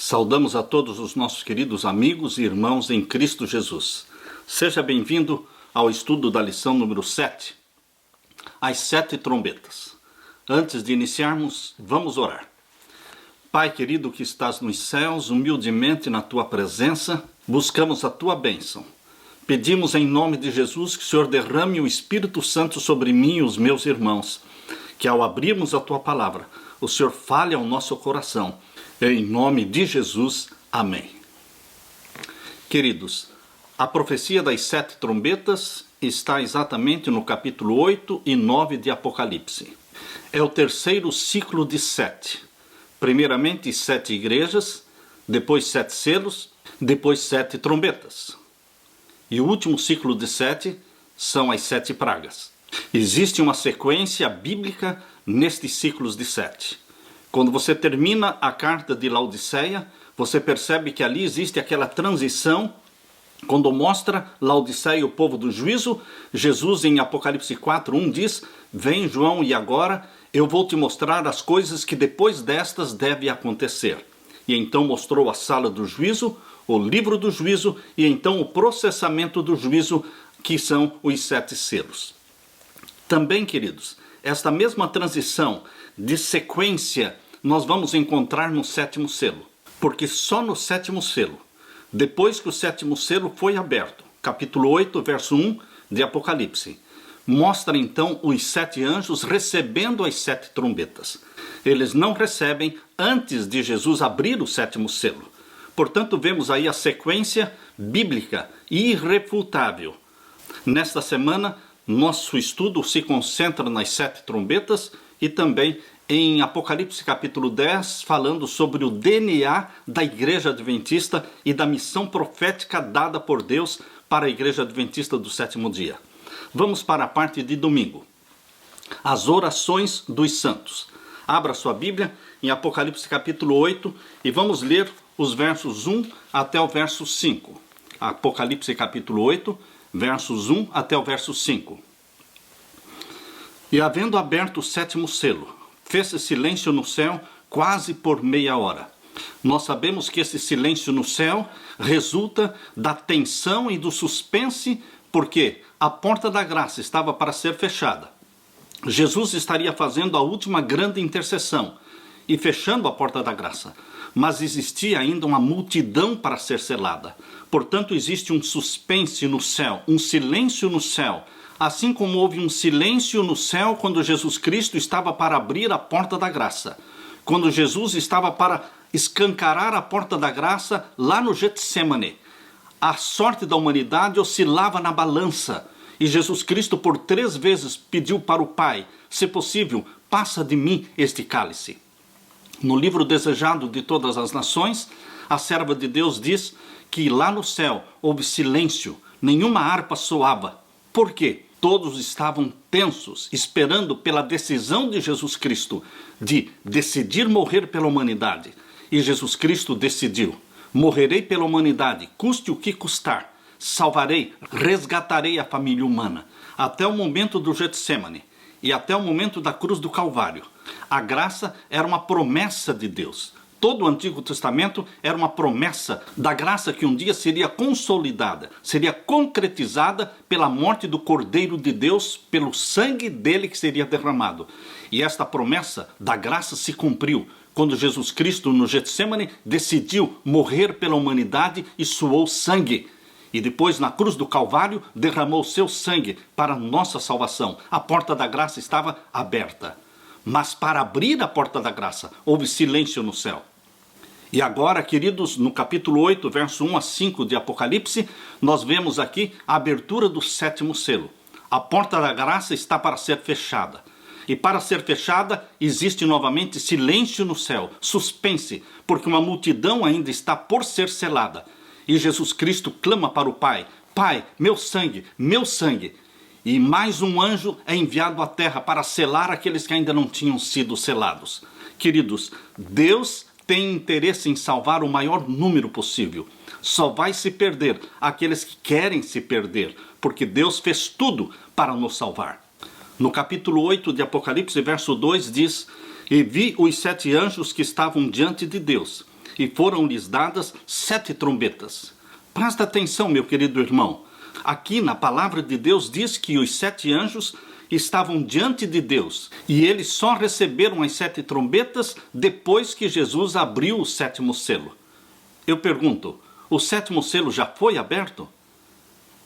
Saudamos a todos os nossos queridos amigos e irmãos em Cristo Jesus. Seja bem-vindo ao estudo da lição número 7, as 7 trombetas. Antes de iniciarmos, vamos orar. Pai querido que estás nos céus, humildemente na Tua presença, buscamos a Tua bênção. Pedimos em nome de Jesus que o Senhor derrame o Espírito Santo sobre mim e os meus irmãos, que ao abrirmos a Tua palavra, o Senhor fale ao nosso coração. Em nome de Jesus, amém. Queridos, a profecia das 7 trombetas está exatamente no capítulo 8 e 9 de Apocalipse. É o terceiro ciclo de 7. Primeiramente 7 igrejas, depois 7 selos, depois 7 trombetas. E o último ciclo de 7 são as 7 pragas. Existe uma sequência bíblica nestes ciclos de 7. Quando você termina a carta de Laodiceia, você percebe que ali existe aquela transição. Quando mostra Laodiceia o povo do juízo, Jesus em Apocalipse 4:1 diz: "Vem João, e agora eu vou te mostrar as coisas que depois destas devem acontecer." E então mostrou a sala do juízo, o livro do juízo e então o processamento do juízo, que são os 7 selos. Também, queridos, esta mesma transição de sequência nós vamos encontrar no 7º selo, porque só no 7º selo, depois que o 7º selo foi aberto, capítulo 8, verso 1 de Apocalipse, mostra então os 7 anjos recebendo as 7 trombetas. Eles não recebem antes de Jesus abrir o 7º selo. Portanto, vemos aí a sequência bíblica irrefutável. Nesta semana, nosso estudo se concentra nas 7 trombetas e também em Apocalipse capítulo 10, falando sobre o DNA da Igreja Adventista e da missão profética dada por Deus para a Igreja Adventista do 7º dia. Vamos para a parte de domingo. As orações dos santos. Abra sua Bíblia em Apocalipse capítulo 8 e vamos ler os versos 1 até o verso 5. Apocalipse capítulo 8, versos 1 até o verso 5. E havendo aberto o 7º selo, fez-se silêncio no céu quase por meia hora. Nós sabemos que esse silêncio no céu resulta da tensão e do suspense, porque a porta da graça estava para ser fechada. Jesus estaria fazendo a última grande intercessão e fechando a porta da graça. Mas existia ainda uma multidão para ser selada. Portanto, existe um suspense no céu, um silêncio no céu. Assim como houve um silêncio no céu quando Jesus Cristo estava para abrir a porta da graça. Quando Jesus estava para escancarar a porta da graça lá no Getsêmani. A sorte da humanidade oscilava na balança. E Jesus Cristo por 3 vezes pediu para o Pai: se possível, passa de mim este cálice. No livro Desejado de Todas as Nações, a serva de Deus diz que lá no céu houve silêncio, nenhuma harpa soava. Por quê? Todos estavam tensos, esperando pela decisão de Jesus Cristo de decidir morrer pela humanidade. E Jesus Cristo decidiu: morrerei pela humanidade, custe o que custar. Salvarei, resgatarei a família humana. Até o momento do Getsêmani e até o momento da cruz do Calvário. A graça era uma promessa de Deus. Todo o Antigo Testamento era uma promessa da graça que um dia seria consolidada, seria concretizada pela morte do Cordeiro de Deus, pelo sangue dele que seria derramado. E esta promessa da graça se cumpriu quando Jesus Cristo no Getsêmani decidiu morrer pela humanidade e suou sangue. E depois na cruz do Calvário derramou seu sangue para nossa salvação. A porta da graça estava aberta. Mas para abrir a porta da graça houve silêncio no céu. E agora, queridos, no capítulo 8, verso 1 a 5 de Apocalipse, nós vemos aqui a abertura do 7º selo. A porta da graça está para ser fechada. E para ser fechada, existe novamente silêncio no céu, suspense, porque uma multidão ainda está por ser selada. E Jesus Cristo clama para o Pai: Pai, meu sangue, meu sangue. E mais um anjo é enviado à terra para selar aqueles que ainda não tinham sido selados. Queridos, Deus tem interesse em salvar o maior número possível. Só vai se perder aqueles que querem se perder, porque Deus fez tudo para nos salvar. No capítulo 8 de Apocalipse, verso 2 diz: E vi os 7 anjos que estavam diante de Deus, e foram-lhes dadas 7 trombetas. Presta atenção, meu querido irmão. Aqui na palavra de Deus diz que os 7 anjos estavam diante de Deus e eles só receberam as 7 trombetas depois que Jesus abriu o 7º selo. Eu pergunto, o 7º selo já foi aberto?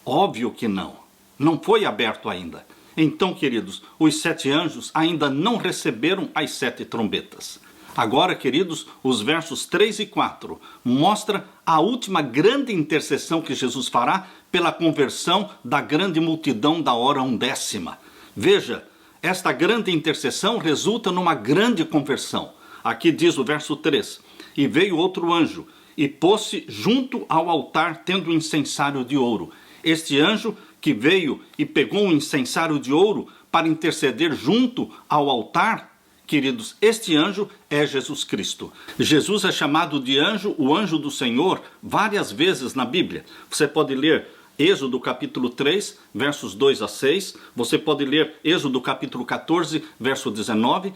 Óbvio que não. Não foi aberto ainda. Então, queridos, os 7 anjos ainda não receberam as 7 trombetas. Agora, queridos, os versos 3 e 4 mostram a última grande intercessão que Jesus fará pela conversão da grande multidão da hora 1/10. Veja, esta grande intercessão resulta numa grande conversão. Aqui diz o verso 3, e veio outro anjo e pôs-se junto ao altar tendo um incensário de ouro. Este anjo que veio e pegou um incensário de ouro para interceder junto ao altar, queridos, este anjo é Jesus Cristo. Jesus é chamado de anjo, o anjo do Senhor, várias vezes na Bíblia. Você pode ler Êxodo capítulo 3, versos 2 a 6. Você pode ler Êxodo capítulo 14, verso 19.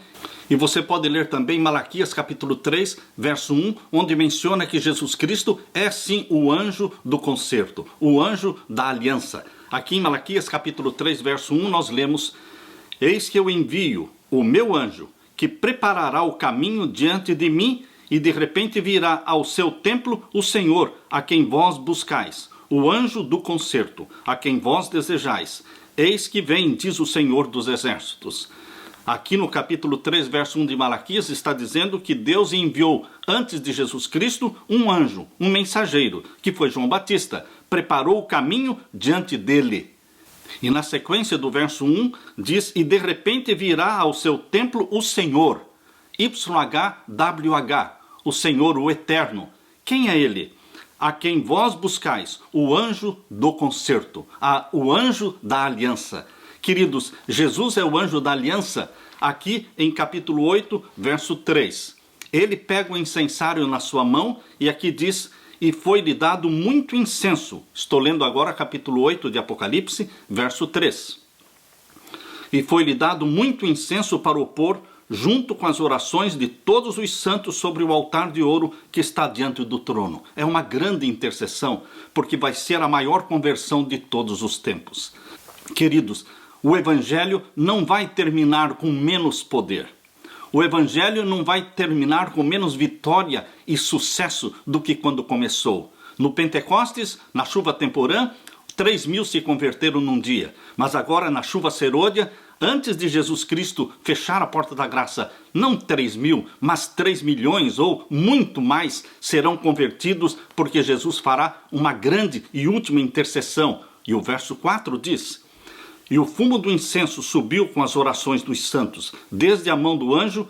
E você pode ler também Malaquias capítulo 3, verso 1, onde menciona que Jesus Cristo é sim o anjo do concerto, o anjo da aliança. Aqui em Malaquias capítulo 3, verso 1, nós lemos: Eis que eu envio o meu anjo, que preparará o caminho diante de mim, e de repente virá ao seu templo o Senhor, a quem vós buscais, o anjo do concerto, a quem vós desejais. Eis que vem, diz o Senhor dos Exércitos. Aqui no capítulo 3, verso 1 de Malaquias, está dizendo que Deus enviou, antes de Jesus Cristo, um anjo, um mensageiro, que foi João Batista, preparou o caminho diante dele. E na sequência do verso 1, diz, e de repente virá ao seu templo o Senhor, YHWH, o Senhor, o Eterno. Quem é ele? A quem vós buscais, o anjo do concerto, o anjo da aliança. Queridos, Jesus é o anjo da aliança, aqui em capítulo 8, verso 3. Ele pega o incensário na sua mão e aqui diz, e foi-lhe dado muito incenso. Estou lendo agora capítulo 8 de Apocalipse, verso 3. E foi-lhe dado muito incenso para o pôr junto com as orações de todos os santos sobre o altar de ouro que está diante do trono. É uma grande intercessão, porque vai ser a maior conversão de todos os tempos. Queridos, o Evangelho não vai terminar com menos poder. O Evangelho não vai terminar com menos vitória e sucesso do que quando começou. No Pentecostes, na chuva temporã, 3.000 se converteram num dia. Mas agora, na chuva serôdia, antes de Jesus Cristo fechar a porta da graça, não 3.000, mas 3 milhões ou muito mais serão convertidos, porque Jesus fará uma grande e última intercessão. E o verso 4 diz: E o fumo do incenso subiu com as orações dos santos, desde a mão do anjo,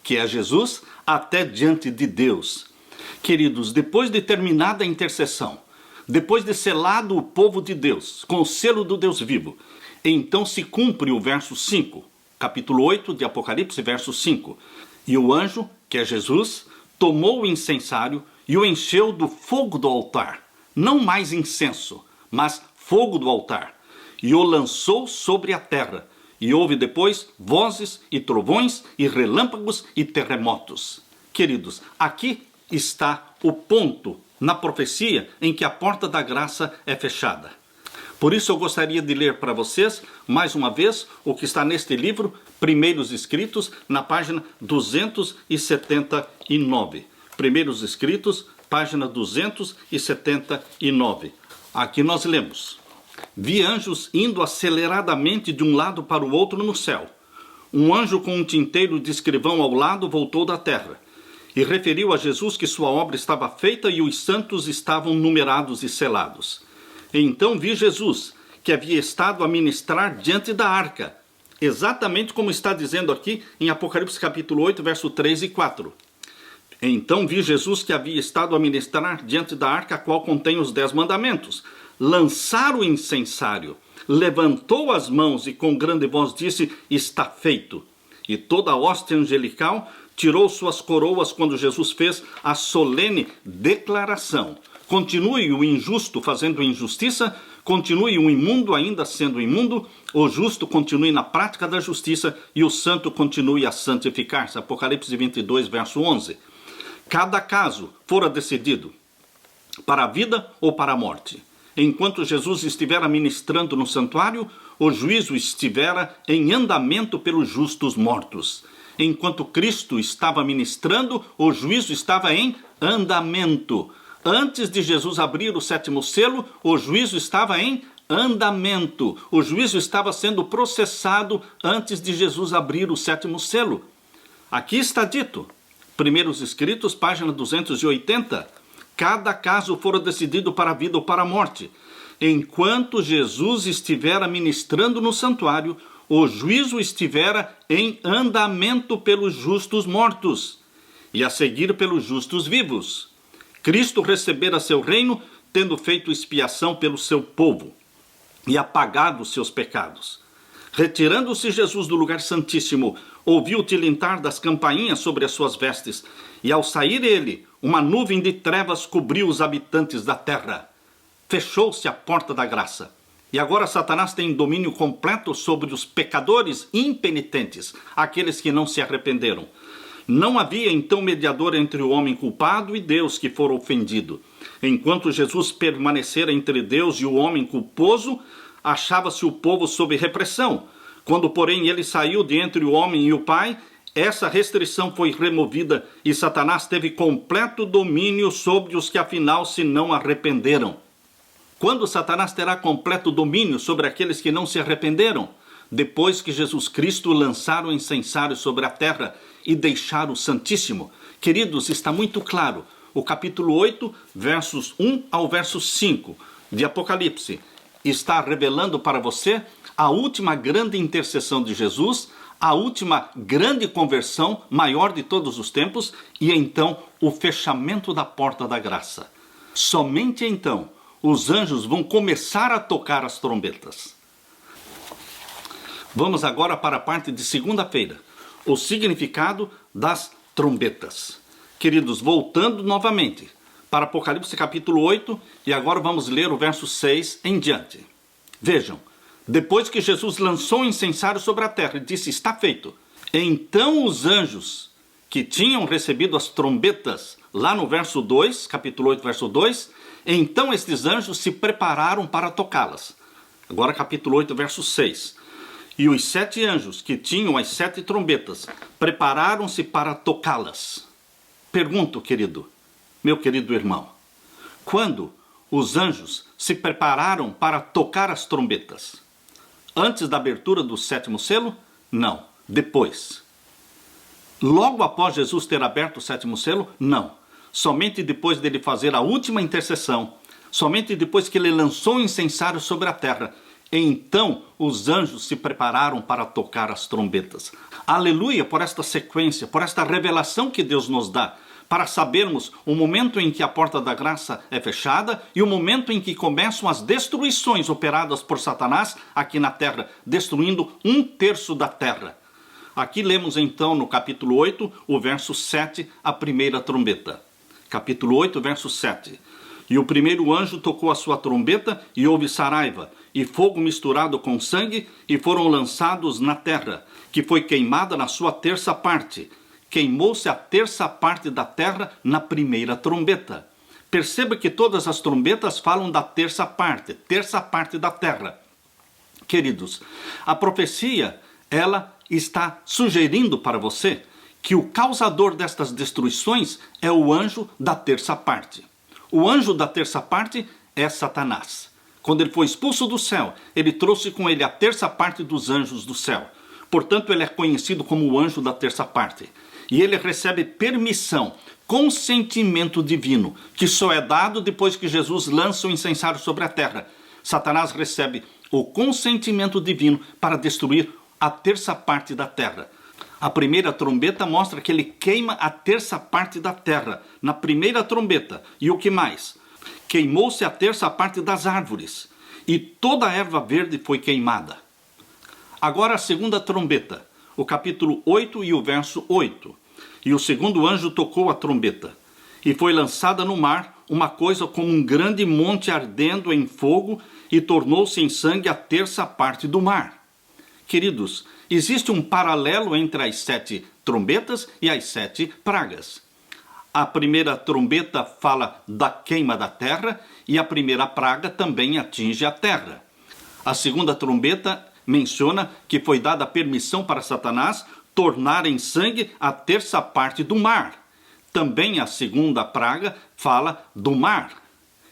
que é Jesus, até diante de Deus. Queridos, depois de terminada a intercessão, depois de selado o povo de Deus com o selo do Deus vivo, então se cumpre o verso 5, capítulo 8 de Apocalipse, verso 5. E o anjo, que é Jesus, tomou o incensário e o encheu do fogo do altar. Não mais incenso, mas fogo do altar. E o lançou sobre a terra. E houve depois vozes e trovões e relâmpagos e terremotos. Queridos, aqui está o ponto na profecia em que a porta da graça é fechada. Por isso eu gostaria de ler para vocês, mais uma vez, o que está neste livro, Primeiros Escritos, na página 279. Primeiros Escritos, página 279. Aqui nós lemos: Vi anjos indo aceleradamente de um lado para o outro no céu. Um anjo com um tinteiro de escrivão ao lado voltou da terra e referiu a Jesus que sua obra estava feita e os santos estavam numerados e selados. Então vi Jesus, que havia estado a ministrar diante da arca, exatamente como está dizendo aqui em Apocalipse capítulo 8, verso 3 e 4. Então vi Jesus, que havia estado a ministrar diante da arca, a qual contém os 10 mandamentos, lançar o incensário, levantou as mãos e com grande voz disse: está feito. E toda a hoste angelical tirou suas coroas quando Jesus fez a solene declaração: continue o injusto fazendo injustiça, continue o imundo ainda sendo imundo, o justo continue na prática da justiça e o santo continue a santificar-se. Apocalipse 22, verso 11. Cada caso fora decidido para a vida ou para a morte. Enquanto Jesus estivera ministrando no santuário, o juízo estivera em andamento pelos justos mortos. Enquanto Cristo estava ministrando, o juízo estava em andamento. Antes de Jesus abrir o 7º selo, o juízo estava em andamento. O juízo estava sendo processado antes de Jesus abrir o 7º selo. Aqui está dito, Primeiros Escritos, página 280, cada caso fora decidido para a vida ou para a morte. Enquanto Jesus estivera ministrando no santuário, o juízo estivera em andamento pelos justos mortos, e a seguir pelos justos vivos. Cristo recebera seu reino, tendo feito expiação pelo seu povo, e apagado os seus pecados. Retirando-se Jesus do lugar santíssimo, ouviu o tilintar das campainhas sobre as suas vestes, e ao sair ele, uma nuvem de trevas cobriu os habitantes da terra. Fechou-se a porta da graça. E agora Satanás tem domínio completo sobre os pecadores impenitentes, aqueles que não se arrependeram. Não havia então mediador entre o homem culpado e Deus que fora ofendido. Enquanto Jesus permanecera entre Deus e o homem culposo, achava-se o povo sob repressão. Quando, porém, ele saiu de entre o homem e o Pai, essa restrição foi removida e Satanás teve completo domínio sobre os que afinal se não arrependeram. Quando Satanás terá completo domínio sobre aqueles que não se arrependeram? Depois que Jesus Cristo lançar o incensário sobre a terra e deixar o Santíssimo. Queridos, está muito claro. O capítulo 8, versos 1 ao verso 5 de Apocalipse está revelando para você a última grande intercessão de Jesus, a última grande conversão maior de todos os tempos e então o fechamento da porta da graça. Somente então os anjos vão começar a tocar as trombetas. Vamos agora para a parte de segunda-feira, o significado das trombetas. Queridos, voltando novamente para Apocalipse capítulo 8 e agora vamos ler o verso 6 em diante. Vejam, depois que Jesus lançou o incensário sobre a terra e disse, está feito, então os anjos que tinham recebido as trombetas, lá no verso 2, capítulo 8, verso 2, então estes anjos se prepararam para tocá-las. Agora capítulo 8, verso 6. E os 7 anjos que tinham as 7 trombetas prepararam-se para tocá-las. Pergunto, querido, meu querido irmão, quando os anjos se prepararam para tocar as trombetas? Antes da abertura do 7º selo? Não, depois. Logo após Jesus ter aberto o 7º selo? Não. Somente depois dele fazer a última intercessão, somente depois que ele lançou o incensário sobre a terra, então os anjos se prepararam para tocar as trombetas. Aleluia por esta sequência, por esta revelação que Deus nos dá, para sabermos o momento em que a porta da graça é fechada e o momento em que começam as destruições operadas por Satanás aqui na terra, destruindo 1/3 da terra. Aqui lemos então no capítulo 8, o verso 7, a primeira trombeta. Capítulo 8, verso 7. E o primeiro anjo tocou a sua trombeta e houve saraiva, e fogo misturado com sangue, e foram lançados na terra, que foi queimada na sua 1/3 parte. Queimou-se a 1/3 parte da terra na primeira trombeta. Perceba que todas as trombetas falam da 1/3 parte da terra. Queridos, a profecia, ela está sugerindo para você que o causador destas destruições é o anjo da 1/3 parte. O anjo da 1/3 parte é Satanás. Quando ele foi expulso do céu, ele trouxe com ele a 1/3 parte dos anjos do céu. Portanto, ele é conhecido como o anjo da 1/3 parte. E ele recebe permissão, consentimento divino, que só é dado depois que Jesus lança o incensário sobre a terra. Satanás recebe o consentimento divino para destruir a 1/3 parte da terra. A primeira trombeta mostra que ele queima a 1/3 parte da terra, na primeira trombeta. E o que mais? Queimou-se a 1/3 parte das árvores, e toda a erva verde foi queimada. Agora a segunda trombeta, o capítulo 8 e o verso 8. E o segundo anjo tocou a trombeta, e foi lançada no mar uma coisa como um grande monte ardendo em fogo, e tornou-se em sangue a 1/3 parte do mar. Queridos, existe um paralelo entre as 7 trombetas e as 7 pragas. A primeira trombeta fala da queima da terra e a primeira praga também atinge a terra. A segunda trombeta menciona que foi dada permissão para Satanás tornar em sangue a terça parte do mar. Também a segunda praga fala do mar.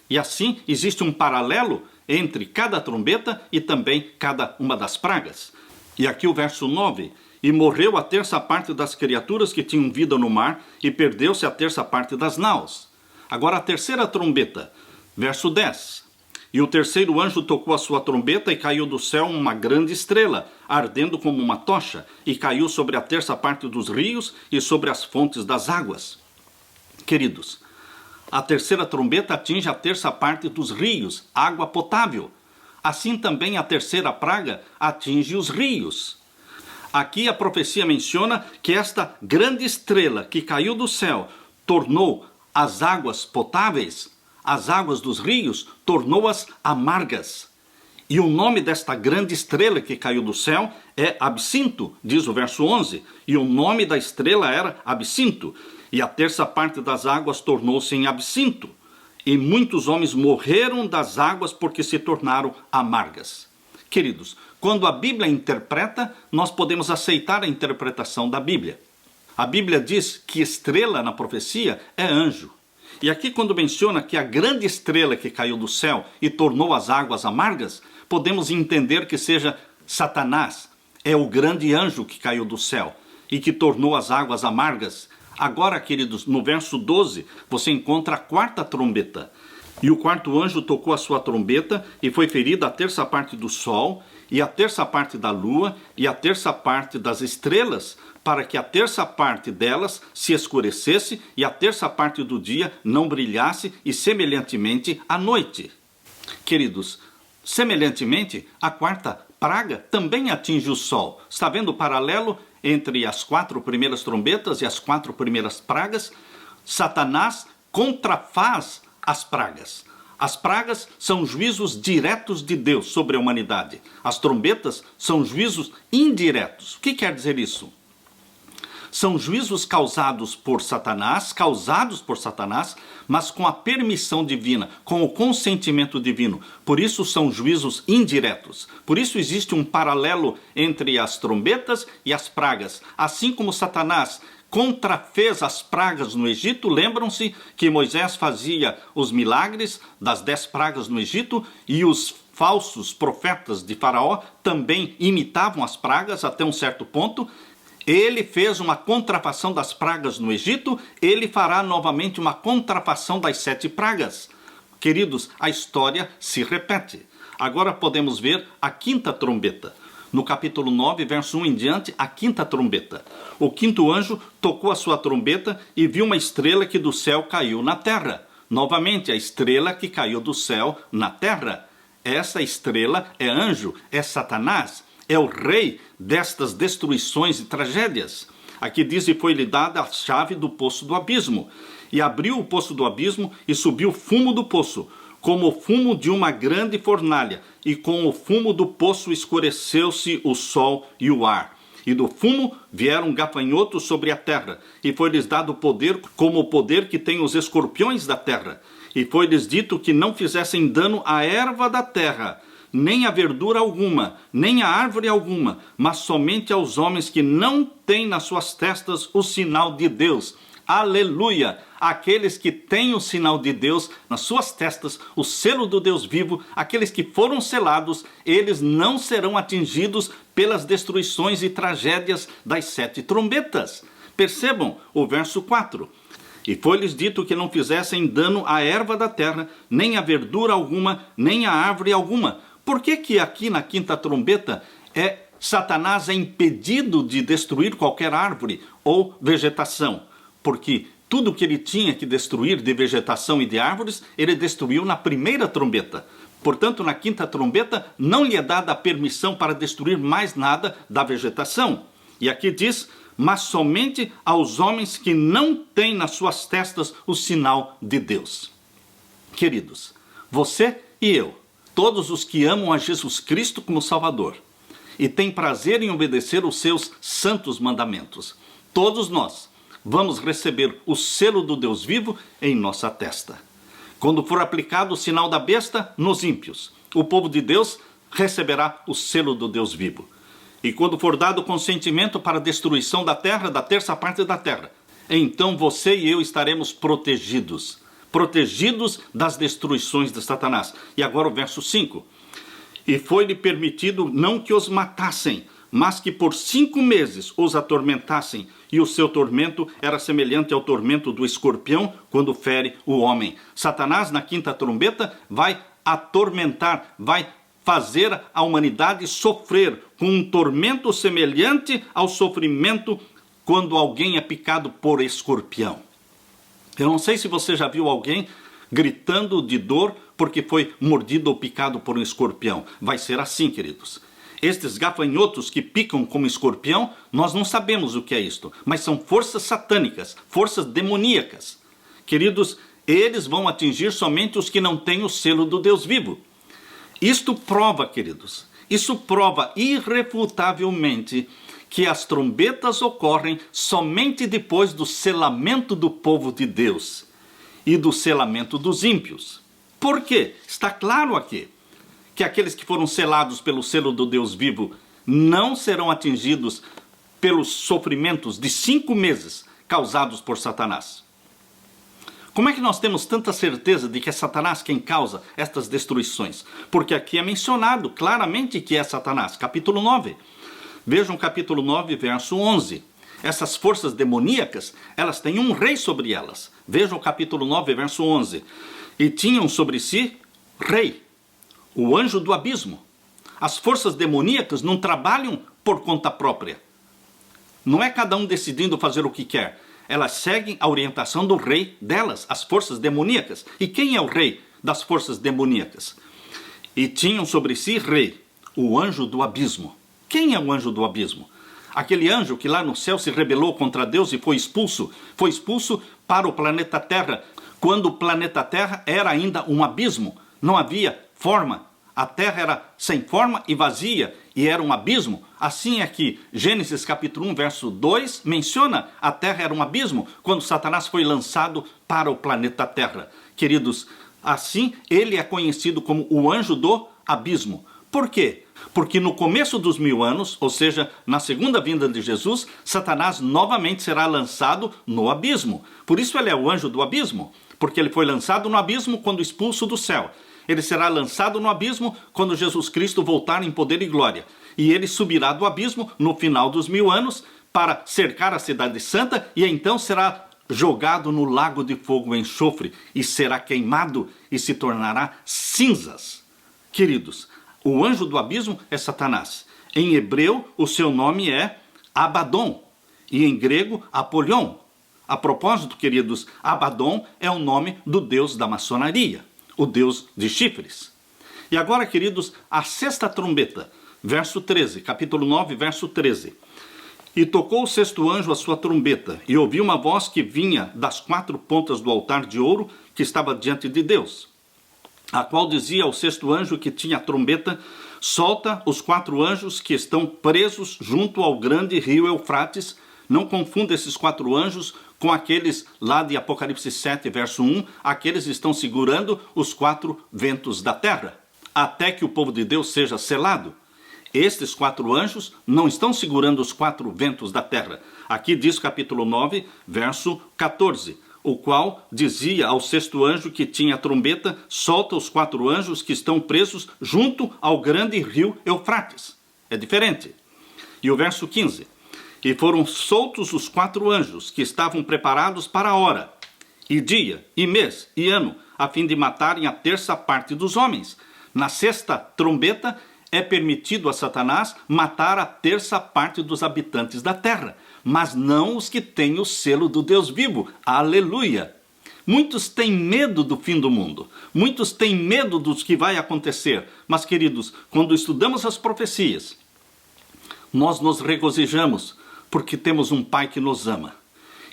E assim existe um paralelo entre cada trombeta e também cada uma das pragas. E aqui o verso 9: e morreu a terça parte das criaturas que tinham vida no mar, e perdeu-se a terça parte das naus. Agora a terceira trombeta, verso 10: e o terceiro anjo tocou a sua trombeta, e caiu do céu uma grande estrela, ardendo como uma tocha, e caiu sobre a terça parte dos rios e sobre as fontes das águas. Queridos, a terceira trombeta atinge a terça parte dos rios, água potável. Assim também a terceira praga atinge os rios. Aqui a profecia menciona que esta grande estrela que caiu do céu tornou as águas potáveis, as águas dos rios, tornou-as amargas. E o nome desta grande estrela que caiu do céu é Absinto, diz o verso 11. E o nome da estrela era Absinto. E a terça parte das águas tornou-se em absinto. E muitos homens morreram das águas porque se tornaram amargas. Queridos, quando a Bíblia interpreta, nós podemos aceitar a interpretação da Bíblia. A Bíblia diz que estrela na profecia é anjo. E aqui quando menciona que a grande estrela que caiu do céu e tornou as águas amargas, podemos entender que seja Satanás. É o grande anjo que caiu do céu e que tornou as águas amargas. Agora, queridos, no verso 12, você encontra a quarta trombeta. E o quarto anjo tocou a sua trombeta, e foi ferida a terça parte do sol, e a terça parte da lua, e a terça parte das estrelas, para que a terça parte delas se escurecesse, e a terça parte do dia não brilhasse, e semelhantemente a noite. Queridos, semelhantemente, a quarta praga também atinge o sol. Está vendo o paralelo entre as 4 primeiras trombetas e as 4 primeiras pragas? Satanás contrafaz as pragas. As pragas são juízos diretos de Deus sobre a humanidade. As trombetas são juízos indiretos. O que quer dizer isso? São juízos causados por Satanás, mas com a permissão divina, com o consentimento divino. Por isso são juízos indiretos. Por isso existe um paralelo entre as trombetas e as pragas. Assim como Satanás contrafez as pragas no Egito, lembram-se que Moisés fazia os milagres das 10 pragas no Egito, e os falsos profetas de Faraó também imitavam as pragas até um certo ponto. Ele fez uma contrafação das pragas no Egito, ele fará novamente uma contrafação das 7 pragas. Queridos, a história se repete. Agora podemos ver a quinta trombeta. No capítulo 9, verso 1 em diante, a quinta trombeta. O quinto anjo tocou a sua trombeta e viu uma estrela que do céu caiu na terra. Novamente, a estrela que caiu do céu na terra. Essa estrela é anjo, é Satanás. É o rei destas destruições e tragédias. Aqui diz: e foi-lhe dada a chave do poço do abismo. E abriu o poço do abismo e subiu fumo do poço, como o fumo de uma grande fornalha. E com o fumo do poço escureceu-se o sol e o ar. E do fumo vieram gafanhotos sobre a terra. E foi-lhes dado poder, como o poder que tem os escorpiões da terra. E foi-lhes dito que não fizessem dano à erva da terra, nem a verdura alguma, nem a árvore alguma, mas somente aos homens que não têm nas suas testas o sinal de Deus. Aleluia! Aqueles que têm o sinal de Deus nas suas testas, o selo do Deus vivo, aqueles que foram selados, eles não serão atingidos pelas destruições e tragédias das 7 trombetas. Percebam o verso 4. E foi-lhes dito que não fizessem dano à erva da terra, nem a verdura alguma, nem a árvore alguma. Por que aqui na quinta trombeta Satanás é impedido de destruir qualquer árvore ou vegetação? Porque tudo que ele tinha que destruir de vegetação e de árvores, ele destruiu na primeira trombeta. Portanto, na quinta trombeta, não lhe é dada a permissão para destruir mais nada da vegetação. E aqui diz: mas somente aos homens que não têm nas suas testas o sinal de Deus. Queridos, você e eu, todos os que amam a Jesus Cristo como Salvador e têm prazer em obedecer os seus santos mandamentos, todos nós vamos receber o selo do Deus vivo em nossa testa. Quando for aplicado o sinal da besta nos ímpios, o povo de Deus receberá o selo do Deus vivo. E quando for dado o consentimento para a destruição da terra, da terça parte da terra, então você e eu estaremos protegidos das destruições de Satanás. E agora o verso 5. E foi-lhe permitido não que os matassem, mas que por 5 meses os atormentassem, e o seu tormento era semelhante ao tormento do escorpião quando fere o homem. Satanás, na quinta trombeta, vai atormentar, vai fazer a humanidade sofrer com um tormento semelhante ao sofrimento quando alguém é picado por escorpião. Eu não sei se você já viu alguém gritando de dor porque foi mordido ou picado por um escorpião. Vai ser assim, queridos. Estes gafanhotos que picam como escorpião, nós não sabemos o que é isto, mas são forças satânicas, forças demoníacas. Queridos, eles vão atingir somente os que não têm o selo do Deus vivo. Isto prova, queridos, isso prova irrefutavelmente que as trombetas ocorrem somente depois do selamento do povo de Deus e do selamento dos ímpios. Por quê? Está claro aqui que aqueles que foram selados pelo selo do Deus vivo não serão atingidos pelos sofrimentos de 5 meses causados por Satanás. Como é que nós temos tanta certeza de que é Satanás quem causa estas destruições? Porque aqui é mencionado claramente que é Satanás. Capítulo 9. Vejam capítulo 9, verso 11. Essas forças demoníacas, elas têm um rei sobre elas. Vejam o capítulo 9, verso 11. E tinham sobre si rei, o anjo do abismo. As forças demoníacas não trabalham por conta própria. Não é cada um decidindo fazer o que quer. Elas seguem a orientação do rei delas, as forças demoníacas. E quem é o rei das forças demoníacas? E tinham sobre si rei, o anjo do abismo. Quem é o anjo do abismo? Aquele anjo que lá no céu se rebelou contra Deus e foi expulso para o planeta Terra, quando o planeta Terra era ainda um abismo, não havia forma. A terra era sem forma e vazia, e era um abismo. Assim é que Gênesis capítulo 1, verso 2, menciona a terra era um abismo, quando Satanás foi lançado para o planeta Terra. Queridos, assim ele é conhecido como o anjo do abismo. Por quê? Porque no começo dos 1000 anos, ou seja, na segunda vinda de Jesus, Satanás novamente será lançado no abismo. Por isso ele é o anjo do abismo, porque ele foi lançado no abismo quando expulso do céu. Ele será lançado no abismo quando Jesus Cristo voltar em poder e glória. E ele subirá do abismo no final dos 1000 anos para cercar a cidade santa e então será jogado no lago de fogo e enxofre e será queimado e se tornará cinzas. Queridos, o anjo do abismo é Satanás. Em hebreu, o seu nome é Abaddon e em grego, Apolion. A propósito, queridos, Abaddon é o nome do deus da maçonaria, o deus de chifres. E agora, queridos, a sexta trombeta, verso 13, capítulo 9, verso 13. E tocou o sexto anjo a sua trombeta, e ouvi uma voz que vinha das 4 pontas do altar de ouro que estava diante de Deus, a qual dizia ao sexto anjo que tinha a trombeta: solta os 4 anjos que estão presos junto ao grande rio Eufrates. Não confunda esses 4 anjos com aqueles lá de Apocalipse 7, verso 1. Aqueles estão segurando os 4 ventos da terra, até que o povo de Deus seja selado. Estes 4 anjos não estão segurando os 4 ventos da terra. Aqui diz capítulo 9, verso 14. O qual dizia ao sexto anjo que tinha a trombeta: solta os 4 anjos que estão presos junto ao grande rio Eufrates. É diferente. E o verso 15. E foram soltos os 4 anjos que estavam preparados para a hora, e dia, e mês, e ano, a fim de matarem a terça parte dos homens. Na sexta trombeta é permitido a Satanás matar a terça parte dos habitantes da terra, mas não os que têm o selo do Deus vivo. Aleluia! Muitos têm medo do fim do mundo, muitos têm medo do que vai acontecer, mas, queridos, quando estudamos as profecias, nós nos regozijamos, porque temos um Pai que nos ama,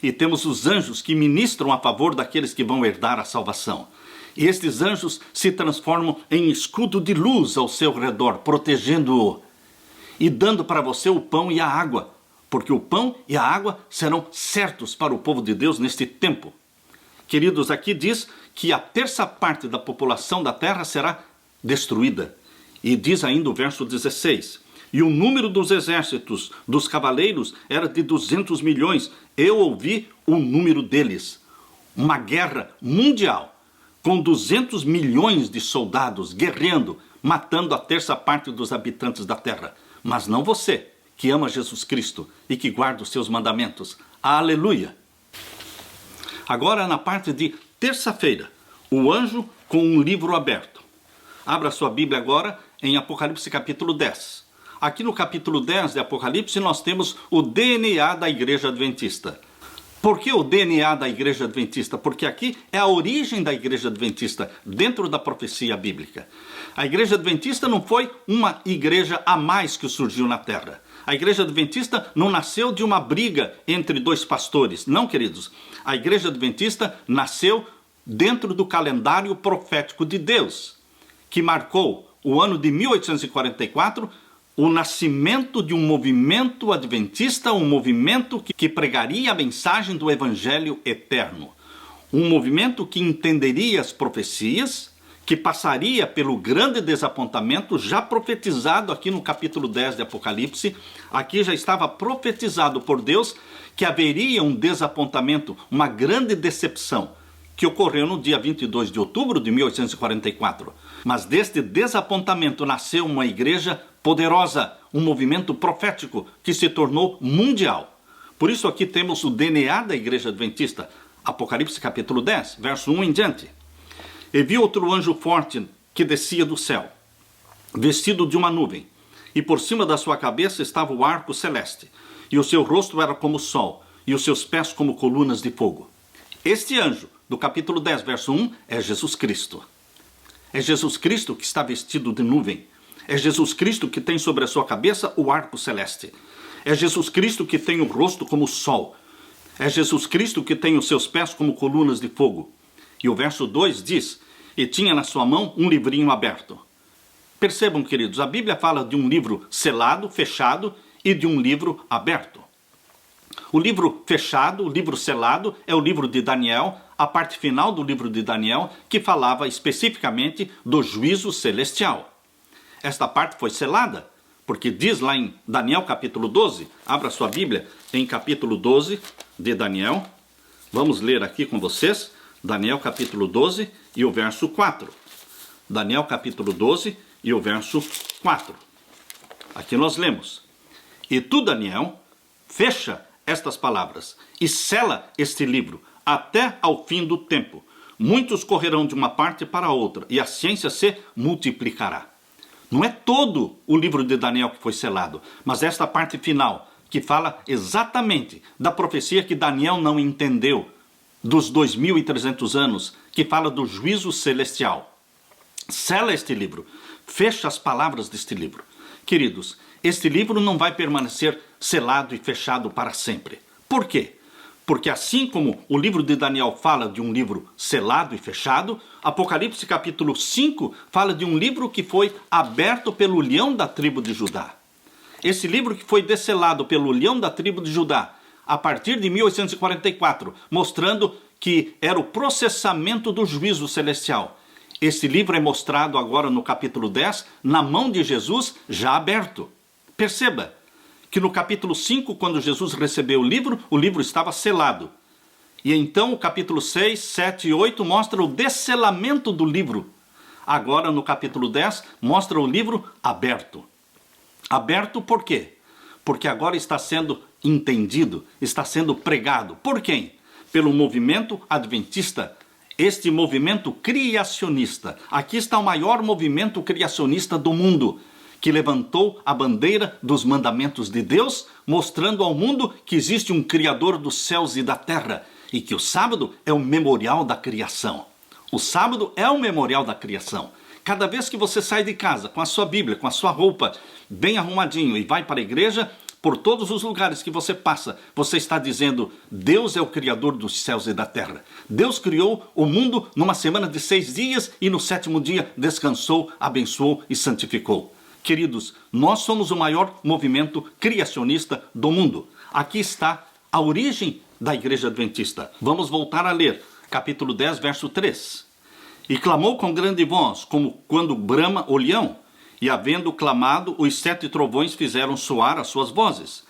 e temos os anjos que ministram a favor daqueles que vão herdar a salvação. E estes anjos se transformam em escudo de luz ao seu redor, protegendo-o e dando para você o pão e a água, porque o pão e a água serão certos para o povo de Deus neste tempo. Queridos, aqui diz que a terça parte da população da terra será destruída. E diz ainda o verso 16: e o número dos exércitos dos cavaleiros era de 200 milhões. Eu ouvi o número deles. Uma guerra mundial, com 200 milhões de soldados guerreando, matando a terça parte dos habitantes da terra. Mas não você, que ama Jesus Cristo e que guarda os seus mandamentos. Aleluia! Agora, na parte de terça-feira, o anjo com um livro aberto. Abra sua Bíblia agora em Apocalipse capítulo 10. Aqui no capítulo 10 de Apocalipse nós temos o DNA da Igreja Adventista. Por que o DNA da Igreja Adventista? Porque aqui é a origem da Igreja Adventista dentro da profecia bíblica. A Igreja Adventista não foi uma igreja a mais que surgiu na terra. A Igreja Adventista não nasceu de uma briga entre dois pastores. Não, queridos. A Igreja Adventista nasceu dentro do calendário profético de Deus, que marcou o ano de 1844, o nascimento de um movimento adventista, um movimento que pregaria a mensagem do Evangelho eterno. Um movimento que entenderia as profecias, que passaria pelo grande desapontamento já profetizado aqui no capítulo 10 de Apocalipse. Aqui já estava profetizado por Deus que haveria um desapontamento, uma grande decepção, que ocorreu no dia 22 de outubro de 1844. Mas deste desapontamento nasceu uma igreja poderosa, um movimento profético que se tornou mundial. Por isso aqui temos o DNA da Igreja Adventista. Apocalipse capítulo 10, verso 1 em diante. E vi outro anjo forte que descia do céu, vestido de uma nuvem, e por cima da sua cabeça estava o arco celeste, e o seu rosto era como o sol, e os seus pés como colunas de fogo. Este anjo, do capítulo 10, verso 1, é Jesus Cristo. É Jesus Cristo que está vestido de nuvem. É Jesus Cristo que tem sobre a sua cabeça o arco celeste. É Jesus Cristo que tem o rosto como o sol. É Jesus Cristo que tem os seus pés como colunas de fogo. E o verso 2 diz: e tinha na sua mão um livrinho aberto. Percebam, queridos, a Bíblia fala de um livro selado, fechado, e de um livro aberto. O livro fechado, o livro selado, é o livro de Daniel, a parte final do livro de Daniel, que falava especificamente do juízo celestial. Esta parte foi selada, porque diz lá em Daniel capítulo 12, abra sua Bíblia em capítulo 12 de Daniel. Vamos ler aqui com vocês, Daniel capítulo 12 e o verso 4. Daniel capítulo 12 e o verso 4. Aqui nós lemos: e tu, Daniel, fecha estas palavras e sela este livro até ao fim do tempo. Muitos correrão de uma parte para outra e a ciência se multiplicará. Não é todo o livro de Daniel que foi selado, mas esta parte final, que fala exatamente da profecia que Daniel não entendeu, dos 2.300 anos, que fala do juízo celestial. Sela este livro, fecha as palavras deste livro. Queridos, este livro não vai permanecer selado e fechado para sempre. Por quê? Porque assim como o livro de Daniel fala de um livro selado e fechado, Apocalipse capítulo 5 fala de um livro que foi aberto pelo leão da tribo de Judá. Esse livro que foi desselado pelo leão da tribo de Judá, a partir de 1844, mostrando que era o processamento do juízo celestial. Esse livro é mostrado agora no capítulo 10, na mão de Jesus, já aberto. Perceba que no capítulo 5, quando Jesus recebeu o livro estava selado. E então o capítulo 6, 7 e 8 mostra o desselamento do livro. Agora no capítulo 10 mostra o livro aberto. Aberto por quê? Porque agora está sendo entendido, está sendo pregado. Por quem? Pelo movimento adventista. Este movimento criacionista. Aqui está o maior movimento criacionista do mundo, que levantou a bandeira dos mandamentos de Deus, mostrando ao mundo que existe um Criador dos céus e da terra, e que o sábado é o memorial da criação. O sábado é o memorial da criação. Cada vez que você sai de casa com a sua Bíblia, com a sua roupa bem arrumadinho e vai para a igreja, por todos os lugares que você passa, você está dizendo: Deus é o Criador dos céus e da terra. Deus criou o mundo numa semana de 6 dias e no 7º dia descansou, abençoou e santificou. Queridos, nós somos o maior movimento criacionista do mundo. Aqui está a origem da Igreja Adventista. Vamos voltar a ler, capítulo 10, verso 3. E clamou com grande voz, como quando brama o leão, e havendo clamado, os 7 trovões fizeram soar as suas vozes.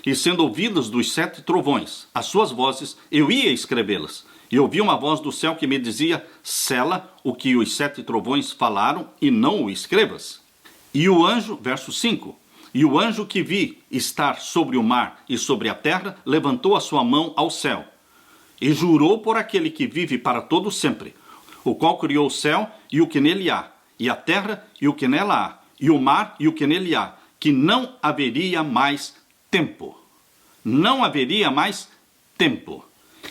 E sendo ouvidas dos 7 trovões as suas vozes, eu ia escrevê-las. E ouvi uma voz do céu que me dizia, sela o que os 7 trovões falaram e não o escrevas. E o anjo, verso 5, e o anjo que vi estar sobre o mar e sobre a terra, levantou a sua mão ao céu, e jurou por aquele que vive para todo sempre, o qual criou o céu e o que nele há, e a terra e o que nela há, e o mar e o que nele há, que não haveria mais tempo. Não haveria mais tempo.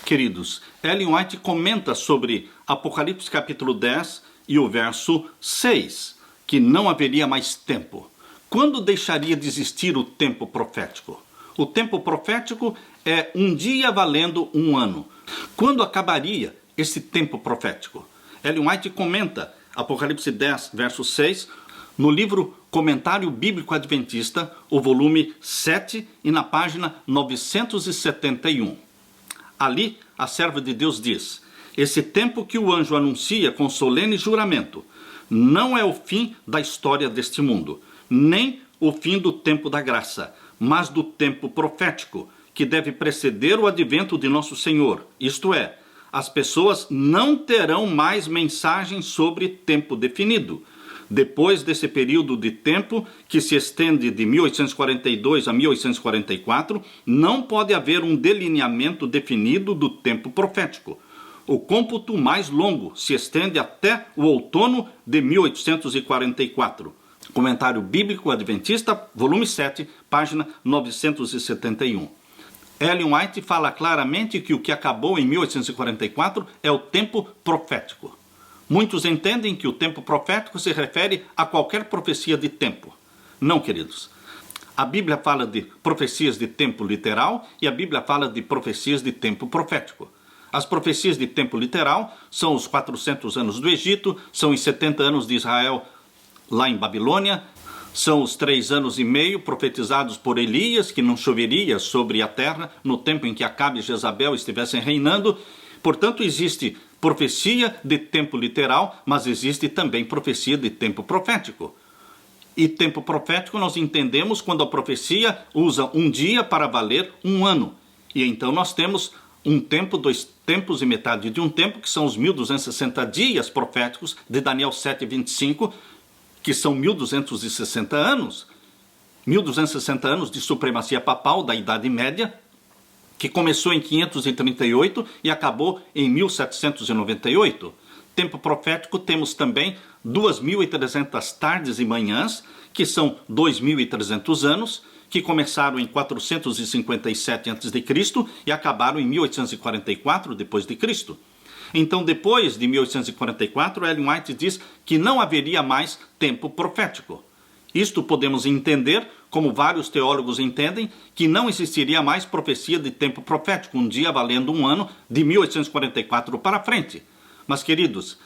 Queridos, Ellen White comenta sobre Apocalipse capítulo 10 e o verso 6, que não haveria mais tempo. Quando deixaria de existir o tempo profético? O tempo profético é um dia valendo um ano. Quando acabaria esse tempo profético? Ellen White comenta Apocalipse 10, verso 6, no livro Comentário Bíblico Adventista, o volume 7, e na página 971. Ali, a serva de Deus diz, esse tempo que o anjo anuncia com solene juramento, não é o fim da história deste mundo, nem o fim do tempo da graça, mas do tempo profético, que deve preceder o advento de nosso Senhor. Isto é, as pessoas não terão mais mensagens sobre tempo definido. Depois desse período de tempo, que se estende de 1842 a 1844, não pode haver um delineamento definido do tempo profético. O cômputo mais longo se estende até o outono de 1844. Comentário Bíblico Adventista, volume 7, página 971. Ellen White fala claramente que o que acabou em 1844 é o tempo profético. Muitos entendem que o tempo profético se refere a qualquer profecia de tempo. Não, queridos. A Bíblia fala de profecias de tempo literal e a Bíblia fala de profecias de tempo profético. As profecias de tempo literal são os 400 anos do Egito, são os 70 anos de Israel lá em Babilônia, são os 3 anos e meio profetizados por Elias, que não choveria sobre a terra no tempo em que Acabe e Jezabel estivessem reinando. Portanto, existe profecia de tempo literal, mas existe também profecia de tempo profético. E tempo profético nós entendemos quando a profecia usa um dia para valer um ano. E então nós temos um tempo, 2 tempos e metade de um tempo, que são os 1260 dias proféticos de Daniel 7:25, que são 1260 anos. 1260 anos de supremacia papal da Idade Média, que começou em 538 e acabou em 1798. Tempo profético temos também 2.300 tardes e manhãs, que são 2.300 anos, que começaram em 457 a.C. e acabaram em 1844 d.C. Então, depois de 1844, Ellen White diz que não haveria mais tempo profético. Isto podemos entender, como vários teólogos entendem, que não existiria mais profecia de tempo profético, um dia valendo um ano, de 1844 para frente. Mas, queridos,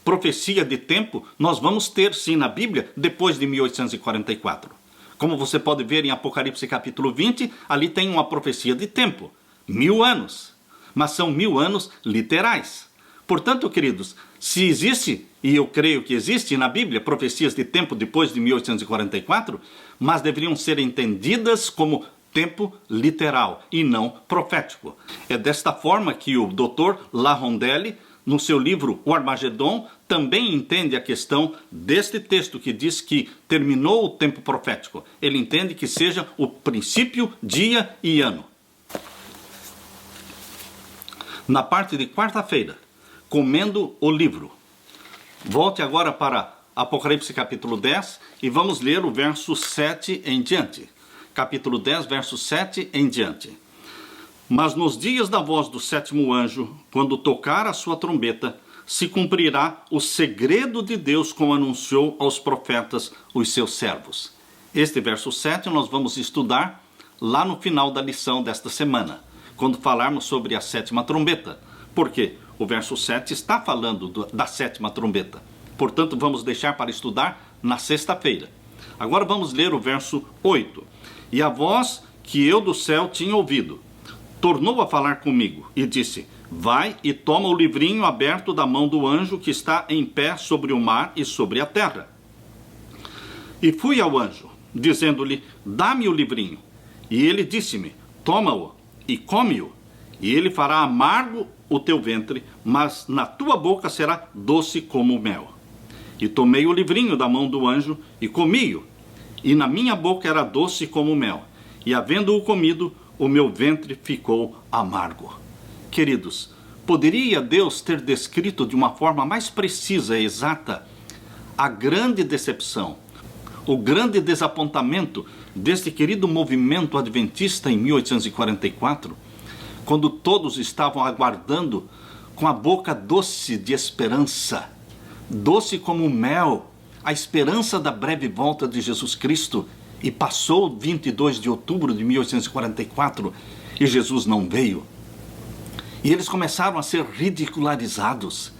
profecia de tempo nós vamos ter sim na Bíblia depois de 1844. Como você pode ver em Apocalipse capítulo 20, ali tem uma profecia de tempo, 1000 anos. Mas são 1000 anos literais. Portanto, queridos, se existe, e eu creio que existe na Bíblia, profecias de tempo depois de 1844, mas deveriam ser entendidas como tempo literal e não profético. É desta forma que o Dr. LaRondelle, no seu livro O Armagedon, também entende a questão deste texto que diz que terminou o tempo profético. Ele entende que seja o princípio, dia e ano. Na parte de quarta-feira, comendo o livro. Volte agora para Apocalipse capítulo 10 e vamos ler o verso 7 em diante. Capítulo 10, verso 7 em diante. Mas nos dias da voz do 7º anjo, quando tocar a sua trombeta, se cumprirá o segredo de Deus, como anunciou aos profetas os seus servos. Este verso 7 nós vamos estudar lá no final da lição desta semana, quando falarmos sobre a 7ª trombeta. Por quê? O verso 7 está falando da 7ª trombeta. Portanto, vamos deixar para estudar na sexta-feira. Agora vamos ler o verso 8. E a voz que eu do céu tinha ouvido. Tornou a falar comigo e disse: vai e toma o livrinho aberto da mão do anjo que está em pé sobre o mar e sobre a terra. E fui ao anjo, dizendo-lhe: dá-me o livrinho. E ele disse-me: toma-o e come-o, e ele fará amargo o teu ventre, mas na tua boca será doce como mel. E tomei o livrinho da mão do anjo e comi-o, e na minha boca era doce como mel, e havendo-o comido, o meu ventre ficou amargo. Queridos, poderia Deus ter descrito de uma forma mais precisa e exata a grande decepção, o grande desapontamento deste querido movimento adventista em 1844, quando todos estavam aguardando com a boca doce de esperança, doce como mel, a esperança da breve volta de Jesus Cristo, e passou 22 de outubro de 1844 e Jesus não veio. E eles começaram a ser ridicularizados,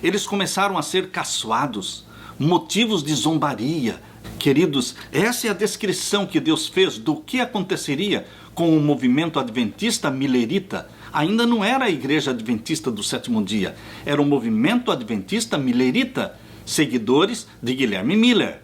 eles começaram a ser caçoados, motivos de zombaria. Queridos, essa é a descrição que Deus fez do que aconteceria com o movimento adventista milerita. Ainda não era a igreja adventista do sétimo dia, era o movimento adventista milerita, seguidores de Guilherme Miller.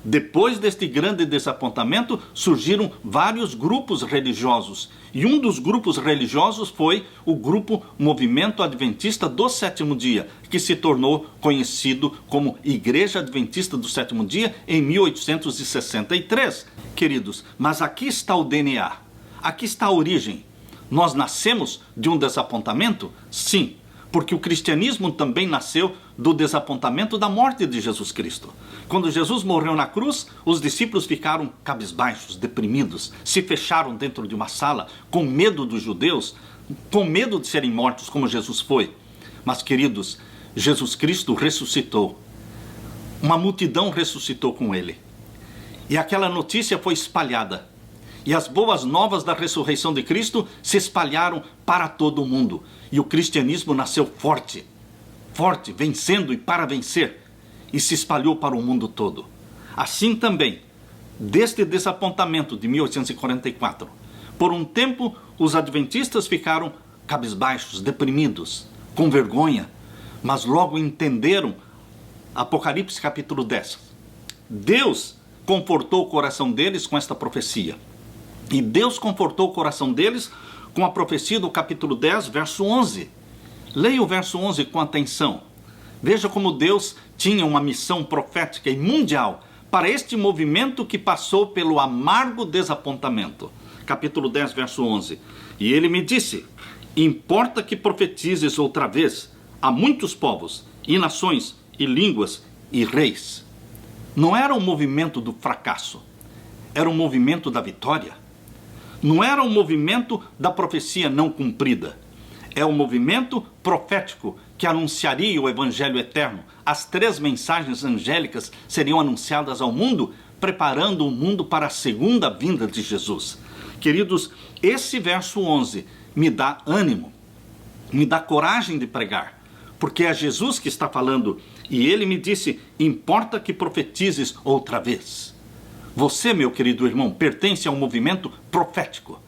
Depois deste grande desapontamento, surgiram vários grupos religiosos. E um dos grupos religiosos foi o grupo Movimento Adventista do Sétimo Dia, que se tornou conhecido como Igreja Adventista do Sétimo Dia em 1863. Queridos, mas aqui está o DNA, aqui está a origem. Nós nascemos de um desapontamento? Sim, porque o cristianismo também nasceu do desapontamento da morte de Jesus Cristo. Quando Jesus morreu na cruz, os discípulos ficaram cabisbaixos, deprimidos, se fecharam dentro de uma sala, com medo dos judeus, com medo de serem mortos como Jesus foi. Mas, queridos, Jesus Cristo ressuscitou. Uma multidão ressuscitou com ele. E aquela notícia foi espalhada. E as boas novas da ressurreição de Cristo se espalharam para todo o mundo. E o cristianismo nasceu forte, vencendo e para vencer, e se espalhou para o mundo todo. Assim também, deste desapontamento de 1844, por um tempo os adventistas ficaram cabisbaixos, deprimidos, com vergonha, mas logo entenderam Apocalipse capítulo 10. Deus confortou o coração deles com esta profecia. E Deus confortou o coração deles com a profecia do capítulo 10, verso 11. Leia o verso 11 com atenção. Veja como Deus tinha uma missão profética e mundial para este movimento que passou pelo amargo desapontamento. Capítulo 10, verso 11. E ele me disse: importa que profetizes outra vez a muitos povos, e nações, e línguas, e reis. Não era um movimento do fracasso, era um movimento da vitória. Não era um movimento da profecia não cumprida. É um movimento profético que anunciaria o evangelho eterno. As 3 mensagens angélicas seriam anunciadas ao mundo, preparando o mundo para a segunda vinda de Jesus. Queridos, esse verso 11 me dá ânimo, me dá coragem de pregar, porque é Jesus que está falando. E ele me disse: importa que profetizes outra vez. Você, meu querido irmão, pertence a um movimento profético,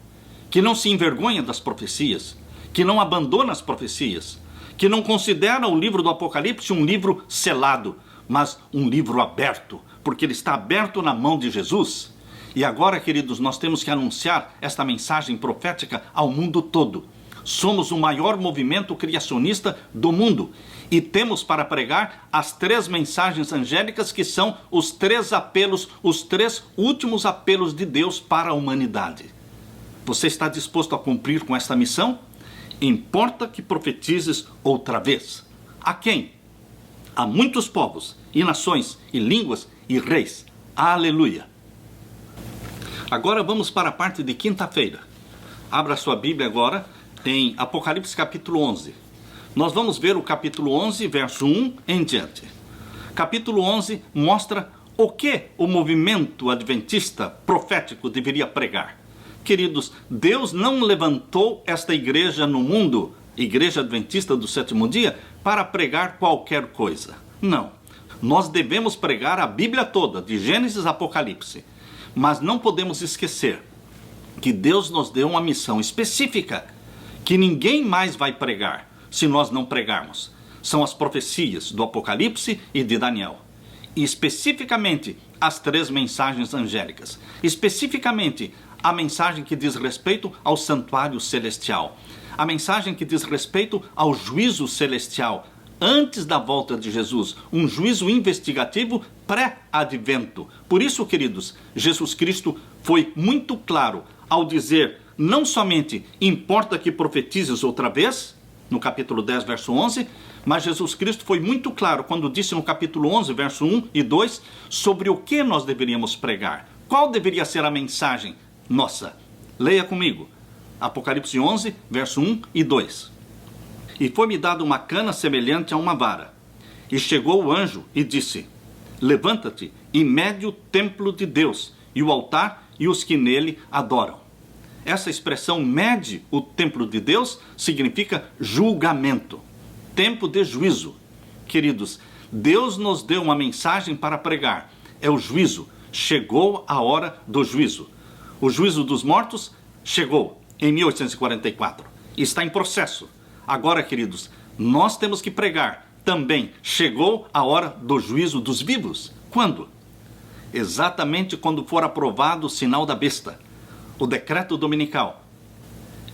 que não se envergonha das profecias, que não abandona as profecias, que não considera o livro do Apocalipse um livro selado, mas um livro aberto, porque ele está aberto na mão de Jesus. E agora, queridos, nós temos que anunciar esta mensagem profética ao mundo todo. Somos o maior movimento criacionista do mundo e temos para pregar as 3 mensagens angélicas, que são os 3 apelos, os 3 últimos apelos de Deus para a humanidade. Você está disposto a cumprir com esta missão? Importa que profetizes outra vez. A quem? A muitos povos, e nações, e línguas, e reis. Aleluia! Agora vamos para a parte de quinta-feira. Abra sua Bíblia agora em Apocalipse capítulo 11. Nós vamos ver o capítulo 11, verso 1 em diante. Capítulo 11 mostra o que o movimento adventista profético deveria pregar. Queridos, Deus não levantou esta igreja no mundo, Igreja Adventista do Sétimo Dia, para pregar qualquer coisa. Não. Nós devemos pregar a Bíblia toda, de Gênesis a Apocalipse. Mas não podemos esquecer que Deus nos deu uma missão específica, que ninguém mais vai pregar se nós não pregarmos. São as profecias do Apocalipse e de Daniel. E especificamente as 3 mensagens angélicas. Especificamente a mensagem que diz respeito ao santuário celestial. A mensagem que diz respeito ao juízo celestial antes da volta de Jesus. Um juízo investigativo pré-advento. Por isso, queridos, Jesus Cristo foi muito claro ao dizer, não somente importa que profetizes outra vez, no capítulo 10, verso 11, mas Jesus Cristo foi muito claro quando disse no capítulo 11, verso 1 e 2, sobre o que nós deveríamos pregar. Qual deveria ser a mensagem nossa? Leia comigo. Apocalipse 11, verso 1 e 2. E foi-me dada uma cana semelhante a uma vara. E chegou o anjo e disse, levanta-te e mede o templo de Deus, e o altar e os que nele adoram. Essa expressão mede o templo de Deus significa julgamento. Tempo de juízo. Queridos, Deus nos deu uma mensagem para pregar. É o juízo. Chegou a hora do juízo. O juízo dos mortos chegou em 1844. Está em processo. Agora, queridos, nós temos que pregar. Também chegou a hora do juízo dos vivos. Quando? Exatamente quando for aprovado o sinal da besta, o decreto dominical.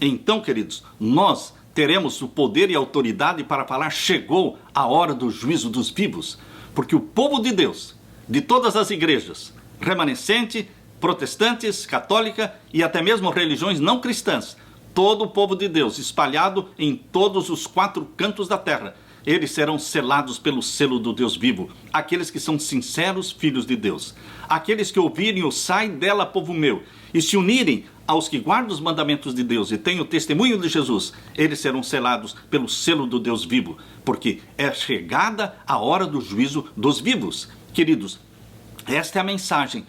Então, queridos, nós teremos o poder e a autoridade para falar, chegou a hora do juízo dos vivos, porque o povo de Deus, de todas as igrejas, remanescente, protestantes, católica e até mesmo religiões não cristãs, todo o povo de Deus espalhado em todos os 4 cantos da terra, eles serão selados pelo selo do Deus vivo, aqueles que são sinceros filhos de Deus, aqueles que ouvirem o sai dela, povo meu, e se unirem aos que guardam os mandamentos de Deus e têm o testemunho de Jesus, eles serão selados pelo selo do Deus vivo, porque é chegada a hora do juízo dos vivos. Queridos, esta é a mensagem,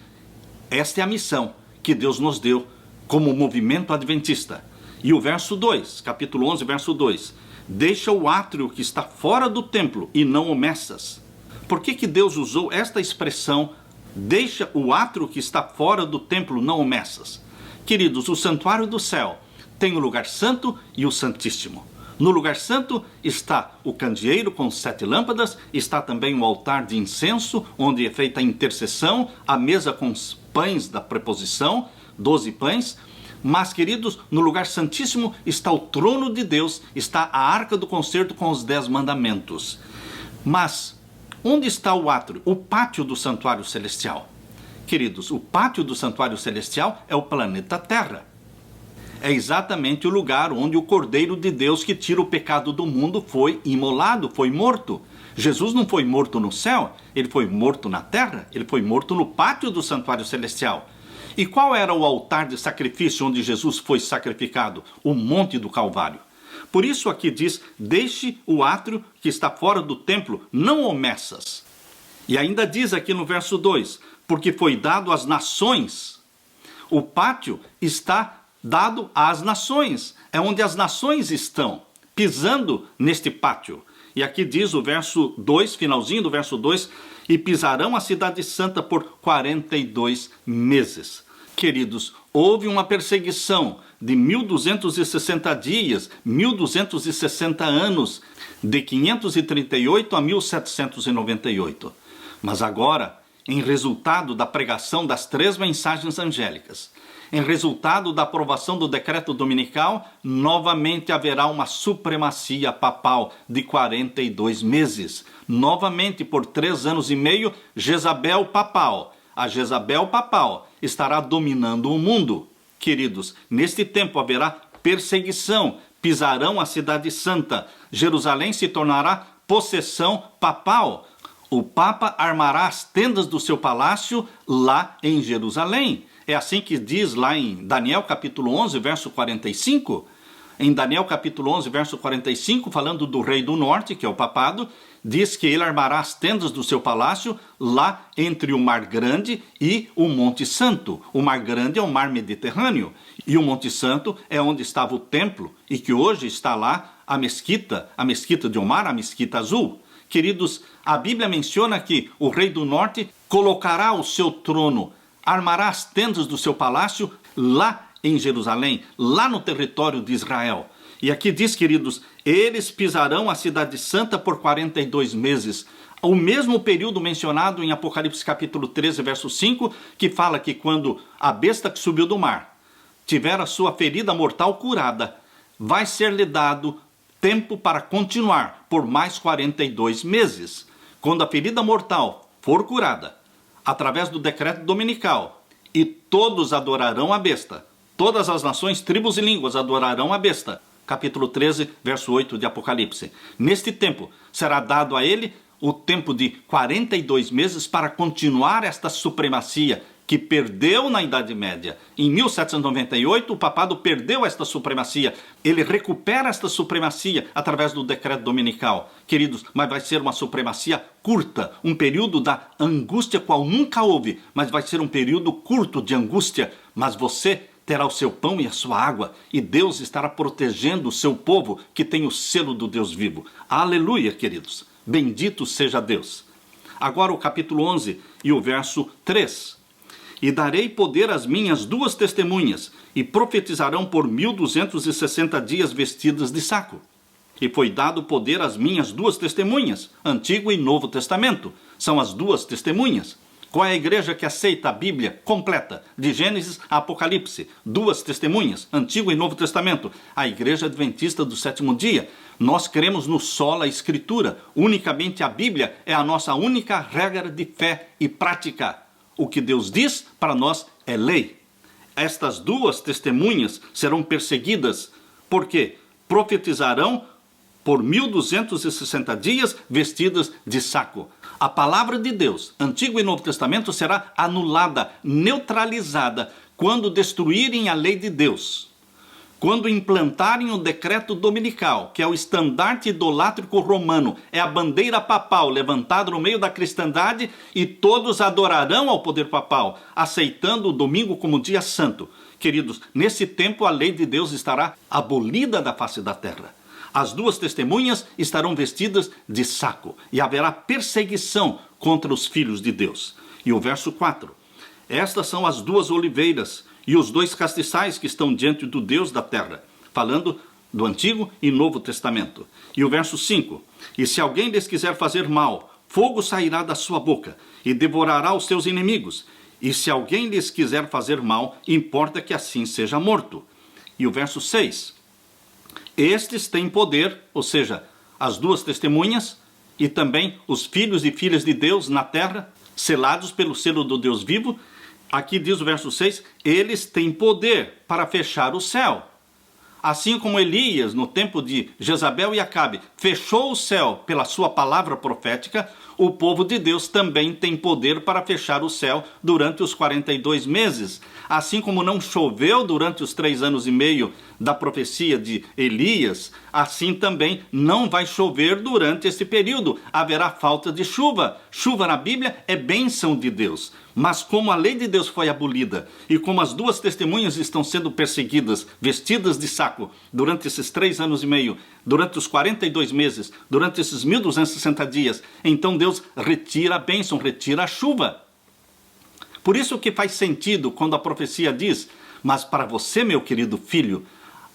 esta é a missão que Deus nos deu como movimento adventista. E o verso 2, capítulo 11, verso 2, deixa o átrio que está fora do templo e não o meças. Por que Deus usou esta expressão, deixa o átrio que está fora do templo, não o meças? Queridos, o santuário do céu tem o lugar santo e o santíssimo. No lugar santo está o candeeiro com 7 lâmpadas, está também o altar de incenso, onde é feita a intercessão, a mesa com os pães da preposição, 12 pães. Mas, queridos, no lugar santíssimo está o trono de Deus, está a arca do concerto com os 10 mandamentos. Mas, onde está o átrio, o pátio do santuário celestial? Queridos, o pátio do santuário celestial é o planeta Terra. É exatamente o lugar onde o Cordeiro de Deus que tira o pecado do mundo foi imolado, foi morto. Jesus não foi morto no céu, ele foi morto na terra, ele foi morto no pátio do santuário celestial. E qual era o altar de sacrifício onde Jesus foi sacrificado? O Monte do Calvário. Por isso aqui diz, deixe o átrio que está fora do templo, não o meças. E ainda diz aqui no verso 2, porque foi dado às nações. O pátio está dado às nações, é onde as nações estão, pisando neste pátio. E aqui diz o verso 2, finalzinho do verso 2, e pisarão a cidade santa por 42 meses. Queridos, houve uma perseguição de 1260 dias, 1260 anos, de 538 a 1798. Mas agora, em resultado da pregação das 3 mensagens angélicas, em resultado da aprovação do decreto dominical, novamente haverá uma supremacia papal de 42 meses. Novamente, por 3 anos e meio, Jezabel papal. A Jezabel papal estará dominando o mundo. Queridos, neste tempo haverá perseguição, pisarão a cidade santa. Jerusalém se tornará possessão papal. O Papa armará as tendas do seu palácio lá em Jerusalém. É assim que diz lá em Daniel capítulo 11, verso 45. Em Daniel capítulo 11, verso 45, falando do rei do norte, que é o papado, diz que ele armará as tendas do seu palácio lá entre o Mar Grande e o Monte Santo. O Mar Grande é o Mar Mediterrâneo e o Monte Santo é onde estava o templo e que hoje está lá a mesquita de Omar, a mesquita azul. Queridos, a Bíblia menciona que o rei do norte colocará o seu trono, armará as tendas do seu palácio lá em Jerusalém, lá no território de Israel. E aqui diz, queridos, eles pisarão a cidade santa por 42 meses. O mesmo período mencionado em Apocalipse capítulo 13, verso 5, que fala que quando a besta que subiu do mar tiver a sua ferida mortal curada, vai ser-lhe dado tempo para continuar por mais 42 meses. Quando a ferida mortal for curada, através do decreto dominical, e todos adorarão a besta, todas as nações, tribos e línguas adorarão a besta. Capítulo 13, verso 8 de Apocalipse. Neste tempo será dado a ele o tempo de 42 meses para continuar esta supremacia que perdeu na Idade Média. Em 1798, o papado perdeu esta supremacia. Ele recupera esta supremacia através do decreto dominical. Queridos, mas vai ser uma supremacia curta, um período da angústia qual nunca houve, mas vai ser um período curto de angústia, mas você terá o seu pão e a sua água, e Deus estará protegendo o seu povo que tem o selo do Deus vivo. Aleluia, queridos. Bendito seja Deus. Agora o capítulo 11 e o verso 3. E darei poder às minhas 2 testemunhas, e profetizarão por 1260 dias vestidas de saco. E foi dado poder às minhas 2 testemunhas, Antigo e Novo Testamento. São as 2 testemunhas. Qual é a igreja que aceita a Bíblia completa, de Gênesis a Apocalipse? 2 testemunhas, Antigo e Novo Testamento. A Igreja Adventista do Sétimo Dia. Nós cremos no sola Escritura. Unicamente a Bíblia é a nossa única regra de fé e prática. O que Deus diz para nós é lei. Estas 2 testemunhas serão perseguidas, porque profetizarão por 1260 dias vestidas de saco. A palavra de Deus, Antigo e Novo Testamento, será anulada, neutralizada, quando destruírem a lei de Deus. Quando implantarem o decreto dominical, que é o estandarte idolátrico romano, é a bandeira papal levantada no meio da cristandade, e todos adorarão ao poder papal, aceitando o domingo como dia santo. Queridos, nesse tempo a lei de Deus estará abolida da face da terra. As 2 testemunhas estarão vestidas de saco, e haverá perseguição contra os filhos de Deus. E o verso 4. Estas são as 2 oliveiras e os 2 castiçais que estão diante do Deus da terra, falando do Antigo e Novo Testamento. E o verso 5. E se alguém lhes quiser fazer mal, fogo sairá da sua boca, e devorará os seus inimigos. E se alguém lhes quiser fazer mal, importa que assim seja morto. E o verso 6. Estes têm poder, ou seja, as 2 testemunhas e também os filhos e filhas de Deus na terra, selados pelo selo do Deus vivo. Aqui diz o verso 6, eles têm poder para fechar o céu. Assim como Elias, no tempo de Jezabel e Acabe, fechou o céu pela sua palavra profética, o povo de Deus também tem poder para fechar o céu durante os 42 meses. Assim como não choveu durante os 3 anos e meio da profecia de Elias, assim também não vai chover durante esse período. Haverá falta de chuva. Chuva na Bíblia é bênção de Deus. Mas como a lei de Deus foi abolida e como as 2 testemunhas estão sendo perseguidas, vestidas de saco, durante esses 3 anos e meio, durante os 42 meses, durante esses 1260 dias, então Deus retira a bênção, retira a chuva. Por isso que faz sentido quando a profecia diz, mas para você, meu querido filho,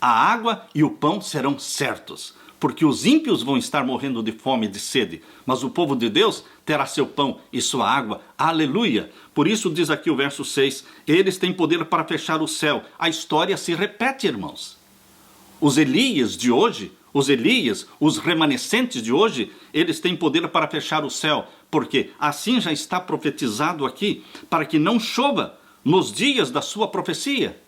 a água e o pão serão certos, porque os ímpios vão estar morrendo de fome e de sede, mas o povo de Deus terá seu pão e sua água. Aleluia! Por isso diz aqui o verso 6, eles têm poder para fechar o céu. A história se repete, irmãos. Os Elias de hoje, os remanescentes de hoje, eles têm poder para fechar o céu, porque assim já está profetizado aqui, para que não chova nos dias da sua profecia.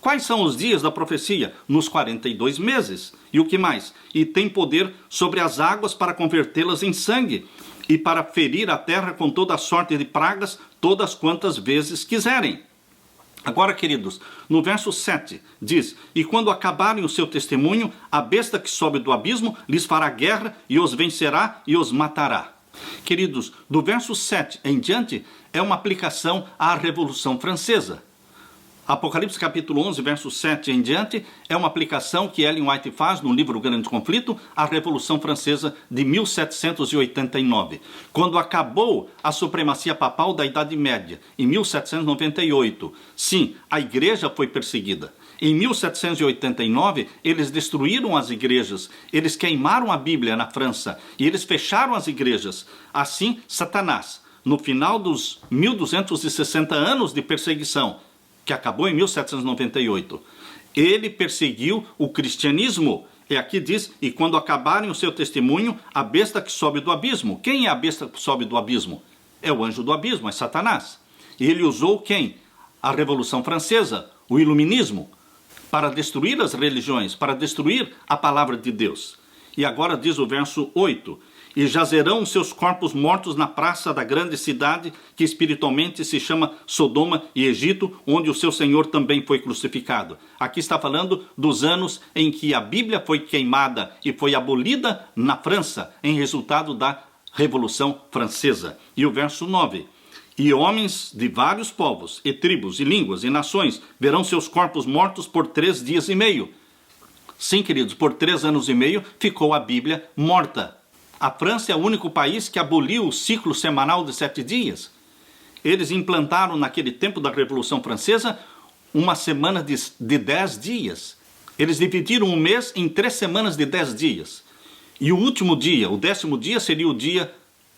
Quais são os dias da profecia? Nos 42 meses. E o que mais? E tem poder sobre as águas para convertê-las em sangue, e para ferir a terra com toda a sorte de pragas, todas quantas vezes quiserem. Agora, queridos, no verso 7 diz, e quando acabarem o seu testemunho, a besta que sobe do abismo lhes fará guerra e os vencerá e os matará. Queridos, do verso 7 em diante é uma aplicação à Revolução Francesa. Apocalipse capítulo 11, verso 7 em diante, é uma aplicação que Ellen White faz no livro Grande Conflito, à Revolução Francesa de 1789. Quando acabou a supremacia papal da Idade Média, em 1798, sim, a igreja foi perseguida. Em 1789, eles destruíram as igrejas, eles queimaram a Bíblia na França e eles fecharam as igrejas. Assim, Satanás, no final dos 1260 anos de perseguição, que acabou em 1798, ele perseguiu o cristianismo. E aqui diz, e quando acabarem o seu testemunho, a besta que sobe do abismo. Quem é a besta que sobe do abismo? É o anjo do abismo, é Satanás. E ele usou quem? A Revolução Francesa, o Iluminismo, para destruir as religiões, para destruir a palavra de Deus. E agora diz o verso 8, e jazerão seus corpos mortos na praça da grande cidade, que espiritualmente se chama Sodoma e Egito, onde o seu Senhor também foi crucificado. Aqui está falando dos anos em que a Bíblia foi queimada e foi abolida na França, em resultado da Revolução Francesa. E o verso 9, e homens de vários povos, e tribos, e línguas, e nações, verão seus corpos mortos por 3 dias e meio. Sim, queridos, por 3 anos e meio ficou a Bíblia morta. A França é o único país que aboliu o ciclo semanal de 7 dias. Eles implantaram naquele tempo da Revolução Francesa uma semana de 10 dias. Eles dividiram um mês em 3 semanas de 10 dias. E o último dia, o 10º dia, seria o dia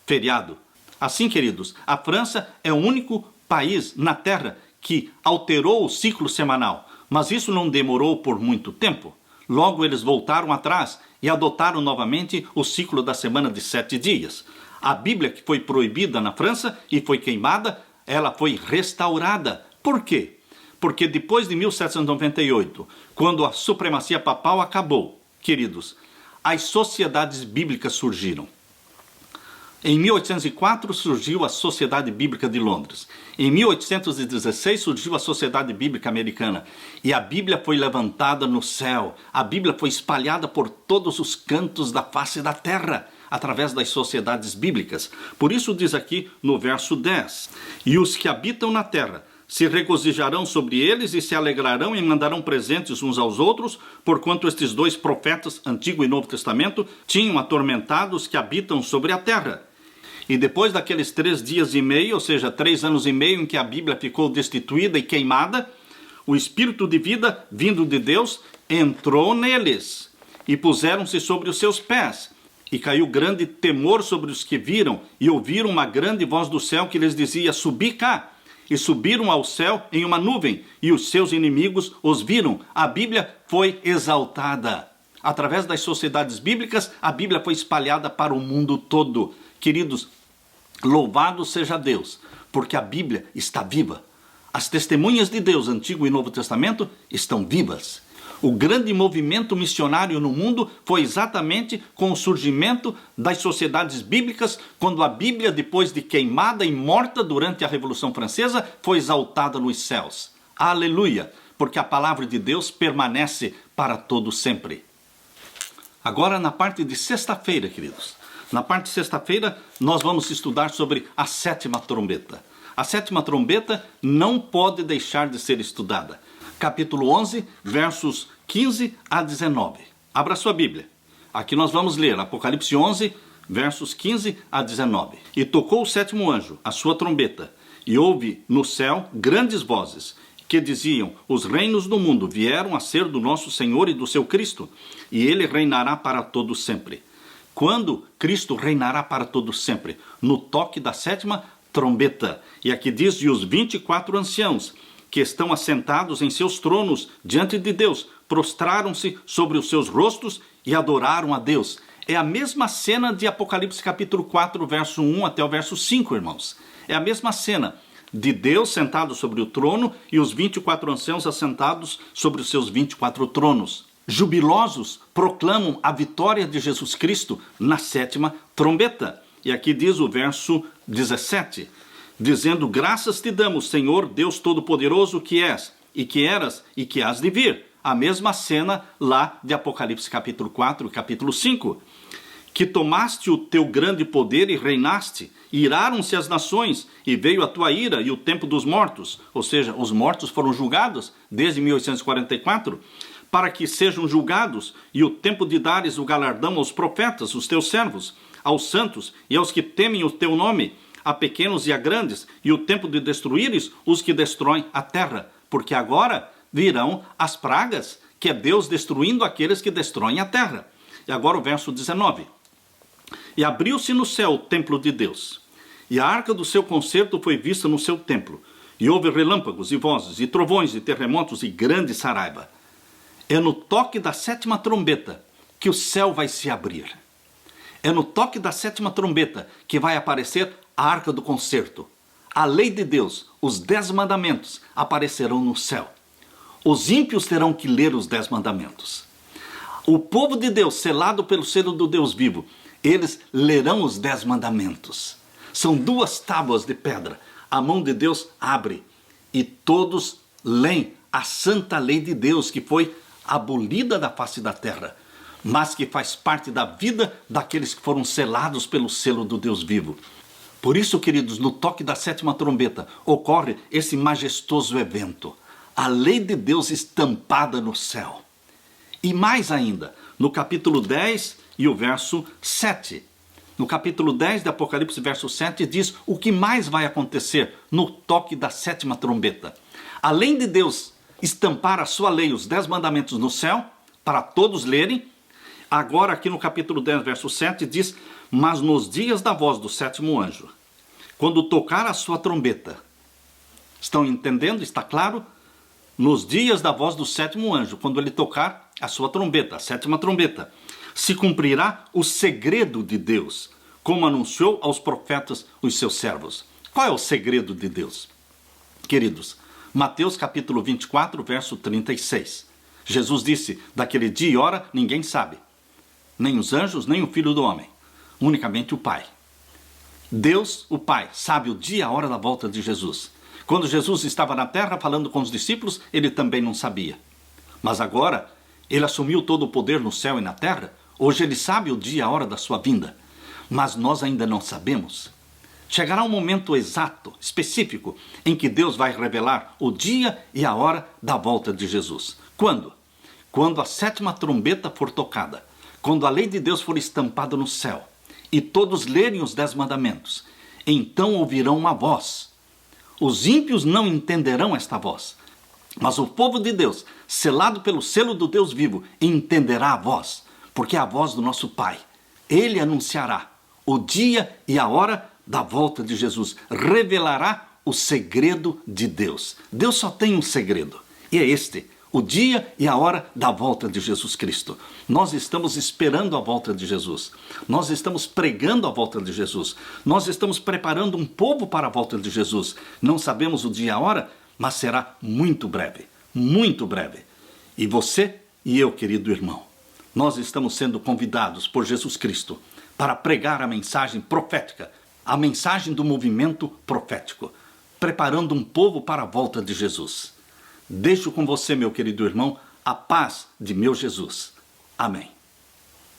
feriado. Assim, queridos, a França é o único país na Terra que alterou o ciclo semanal. Mas isso não demorou por muito tempo. Logo eles voltaram atrás e adotaram novamente o ciclo da semana de 7 dias. A Bíblia, que foi proibida na França e foi queimada, ela foi restaurada. Por quê? Porque depois de 1798, quando a supremacia papal acabou, queridos, as sociedades bíblicas surgiram. Em 1804 surgiu a Sociedade Bíblica de Londres. Em 1816 surgiu a Sociedade Bíblica Americana. E a Bíblia foi levantada no céu. A Bíblia foi espalhada por todos os cantos da face da terra, através das sociedades bíblicas. Por isso diz aqui no verso 10, e os que habitam na terra se regozijarão sobre eles e se alegrarão e mandarão presentes uns aos outros, porquanto estes 2 profetas, Antigo e Novo Testamento, tinham atormentado os que habitam sobre a terra. E depois daqueles 3 dias e meio, ou seja, 3 anos e meio em que a Bíblia ficou destituída e queimada, o Espírito de vida, vindo de Deus, entrou neles e puseram-se sobre os seus pés. E caiu grande temor sobre os que viram e ouviram uma grande voz do céu que lhes dizia, subi cá. E subiram ao céu em uma nuvem, e os seus inimigos os viram. A Bíblia foi exaltada. Através das sociedades bíblicas, a Bíblia foi espalhada para o mundo todo. Queridos, louvado seja Deus, porque a Bíblia está viva. As testemunhas de Deus, Antigo e Novo Testamento, estão vivas. O grande movimento missionário no mundo foi exatamente com o surgimento das sociedades bíblicas, quando a Bíblia, depois de queimada e morta durante a Revolução Francesa, foi exaltada nos céus. Aleluia! Porque a palavra de Deus permanece para todo sempre. Agora, na parte de sexta-feira, queridos. Na parte de sexta-feira, nós vamos estudar sobre a 7ª trombeta. A 7ª trombeta não pode deixar de ser estudada. Capítulo 11, versos 15 a 19. Abra sua Bíblia. Aqui nós vamos ler Apocalipse 11, versos 15 a 19. E tocou o 7º anjo, a sua trombeta, e houve no céu grandes vozes, que diziam, os reinos do mundo vieram a ser do nosso Senhor e do seu Cristo, e ele reinará para todo sempre. Quando Cristo reinará para todo sempre? No toque da 7ª trombeta. E aqui diz, e os 24 anciãos, que estão assentados em seus tronos diante de Deus, prostraram-se sobre os seus rostos e adoraram a Deus. É a mesma cena de Apocalipse capítulo 4, verso 1 até o verso 5, irmãos. É a mesma cena de Deus sentado sobre o trono e os 24 anciãos assentados sobre os seus 24 tronos. Jubilosos, proclamam a vitória de Jesus Cristo na 7ª trombeta. E aqui diz o verso 17, dizendo, graças te damos, Senhor, Deus Todo-Poderoso, que és, e que eras, e que hás de vir. A mesma cena lá de Apocalipse capítulo 4 e capítulo 5. Que tomaste o teu grande poder e reinaste, e iraram-se as nações, e veio a tua ira e o tempo dos mortos. Ou seja, os mortos foram julgados desde 1844, para que sejam julgados, e o tempo de dares o galardão aos profetas, os teus servos, aos santos e aos que temem o teu nome, a pequenos e a grandes, e o tempo de destruíres os que destroem a terra. Porque agora virão as pragas, que é Deus destruindo aqueles que destroem a terra. E agora o verso 19. E abriu-se no céu o templo de Deus, e a arca do seu concerto foi vista no seu templo, e houve relâmpagos e vozes, e trovões, e terremotos, e grande saraiva. É no toque da 7ª trombeta que o céu vai se abrir. É no toque da 7ª trombeta que vai aparecer a arca do concerto. A lei de Deus, os 10 mandamentos, aparecerão no céu. Os ímpios terão que ler os 10 mandamentos. O povo de Deus, selado pelo selo do Deus vivo, eles lerão os 10 mandamentos. São 2 tábuas de pedra. A mão de Deus abre e todos leem a santa lei de Deus, que foi abolida da face da terra, mas que faz parte da vida daqueles que foram selados pelo selo do Deus vivo. Por isso, queridos, no toque da 7ª trombeta ocorre esse majestoso evento. A lei de Deus estampada no céu. E mais ainda, no capítulo 10 e o verso 7. No capítulo 10 de Apocalipse, verso 7, diz o que mais vai acontecer no toque da 7ª trombeta. Além de Deus estampar a sua lei, os 10 mandamentos no céu, para todos lerem, agora aqui no capítulo 10, verso 7, diz: mas nos dias da voz do 7º anjo, quando tocar a sua trombeta. Estão entendendo? Está claro? Nos dias da voz do 7º anjo, quando ele tocar a sua trombeta, a 7ª trombeta, se cumprirá o segredo de Deus, como anunciou aos profetas os seus servos. Qual é o segredo de Deus? Queridos, Mateus capítulo 24, verso 36. Jesus disse: daquele dia e hora ninguém sabe, nem os anjos, nem o Filho do Homem, unicamente o Pai. Deus, o Pai, sabe o dia e a hora da volta de Jesus. Quando Jesus estava na terra falando com os discípulos, ele também não sabia. Mas agora, ele assumiu todo o poder no céu e na terra. Hoje ele sabe o dia e a hora da sua vinda. Mas nós ainda não sabemos. Chegará um momento exato, específico, em que Deus vai revelar o dia e a hora da volta de Jesus. Quando? Quando a 7ª trombeta for tocada. Quando a lei de Deus for estampada no céu. E todos lerem os 10 mandamentos. Então ouvirão uma voz. Os ímpios não entenderão esta voz, mas o povo de Deus, selado pelo selo do Deus vivo, entenderá a voz, porque é a voz do nosso Pai. Ele anunciará o dia e a hora da volta de Jesus, revelará o segredo de Deus. Deus só tem um segredo, e é este: o dia e a hora da volta de Jesus Cristo. Nós estamos esperando a volta de Jesus. Nós estamos pregando a volta de Jesus. Nós estamos preparando um povo para a volta de Jesus. Não sabemos o dia e a hora, mas será muito breve. Muito breve. E você e eu, querido irmão, nós estamos sendo convidados por Jesus Cristo para pregar a mensagem profética, a mensagem do movimento profético, preparando um povo para a volta de Jesus. Deixo com você, meu querido irmão, a paz de meu Jesus. Amém.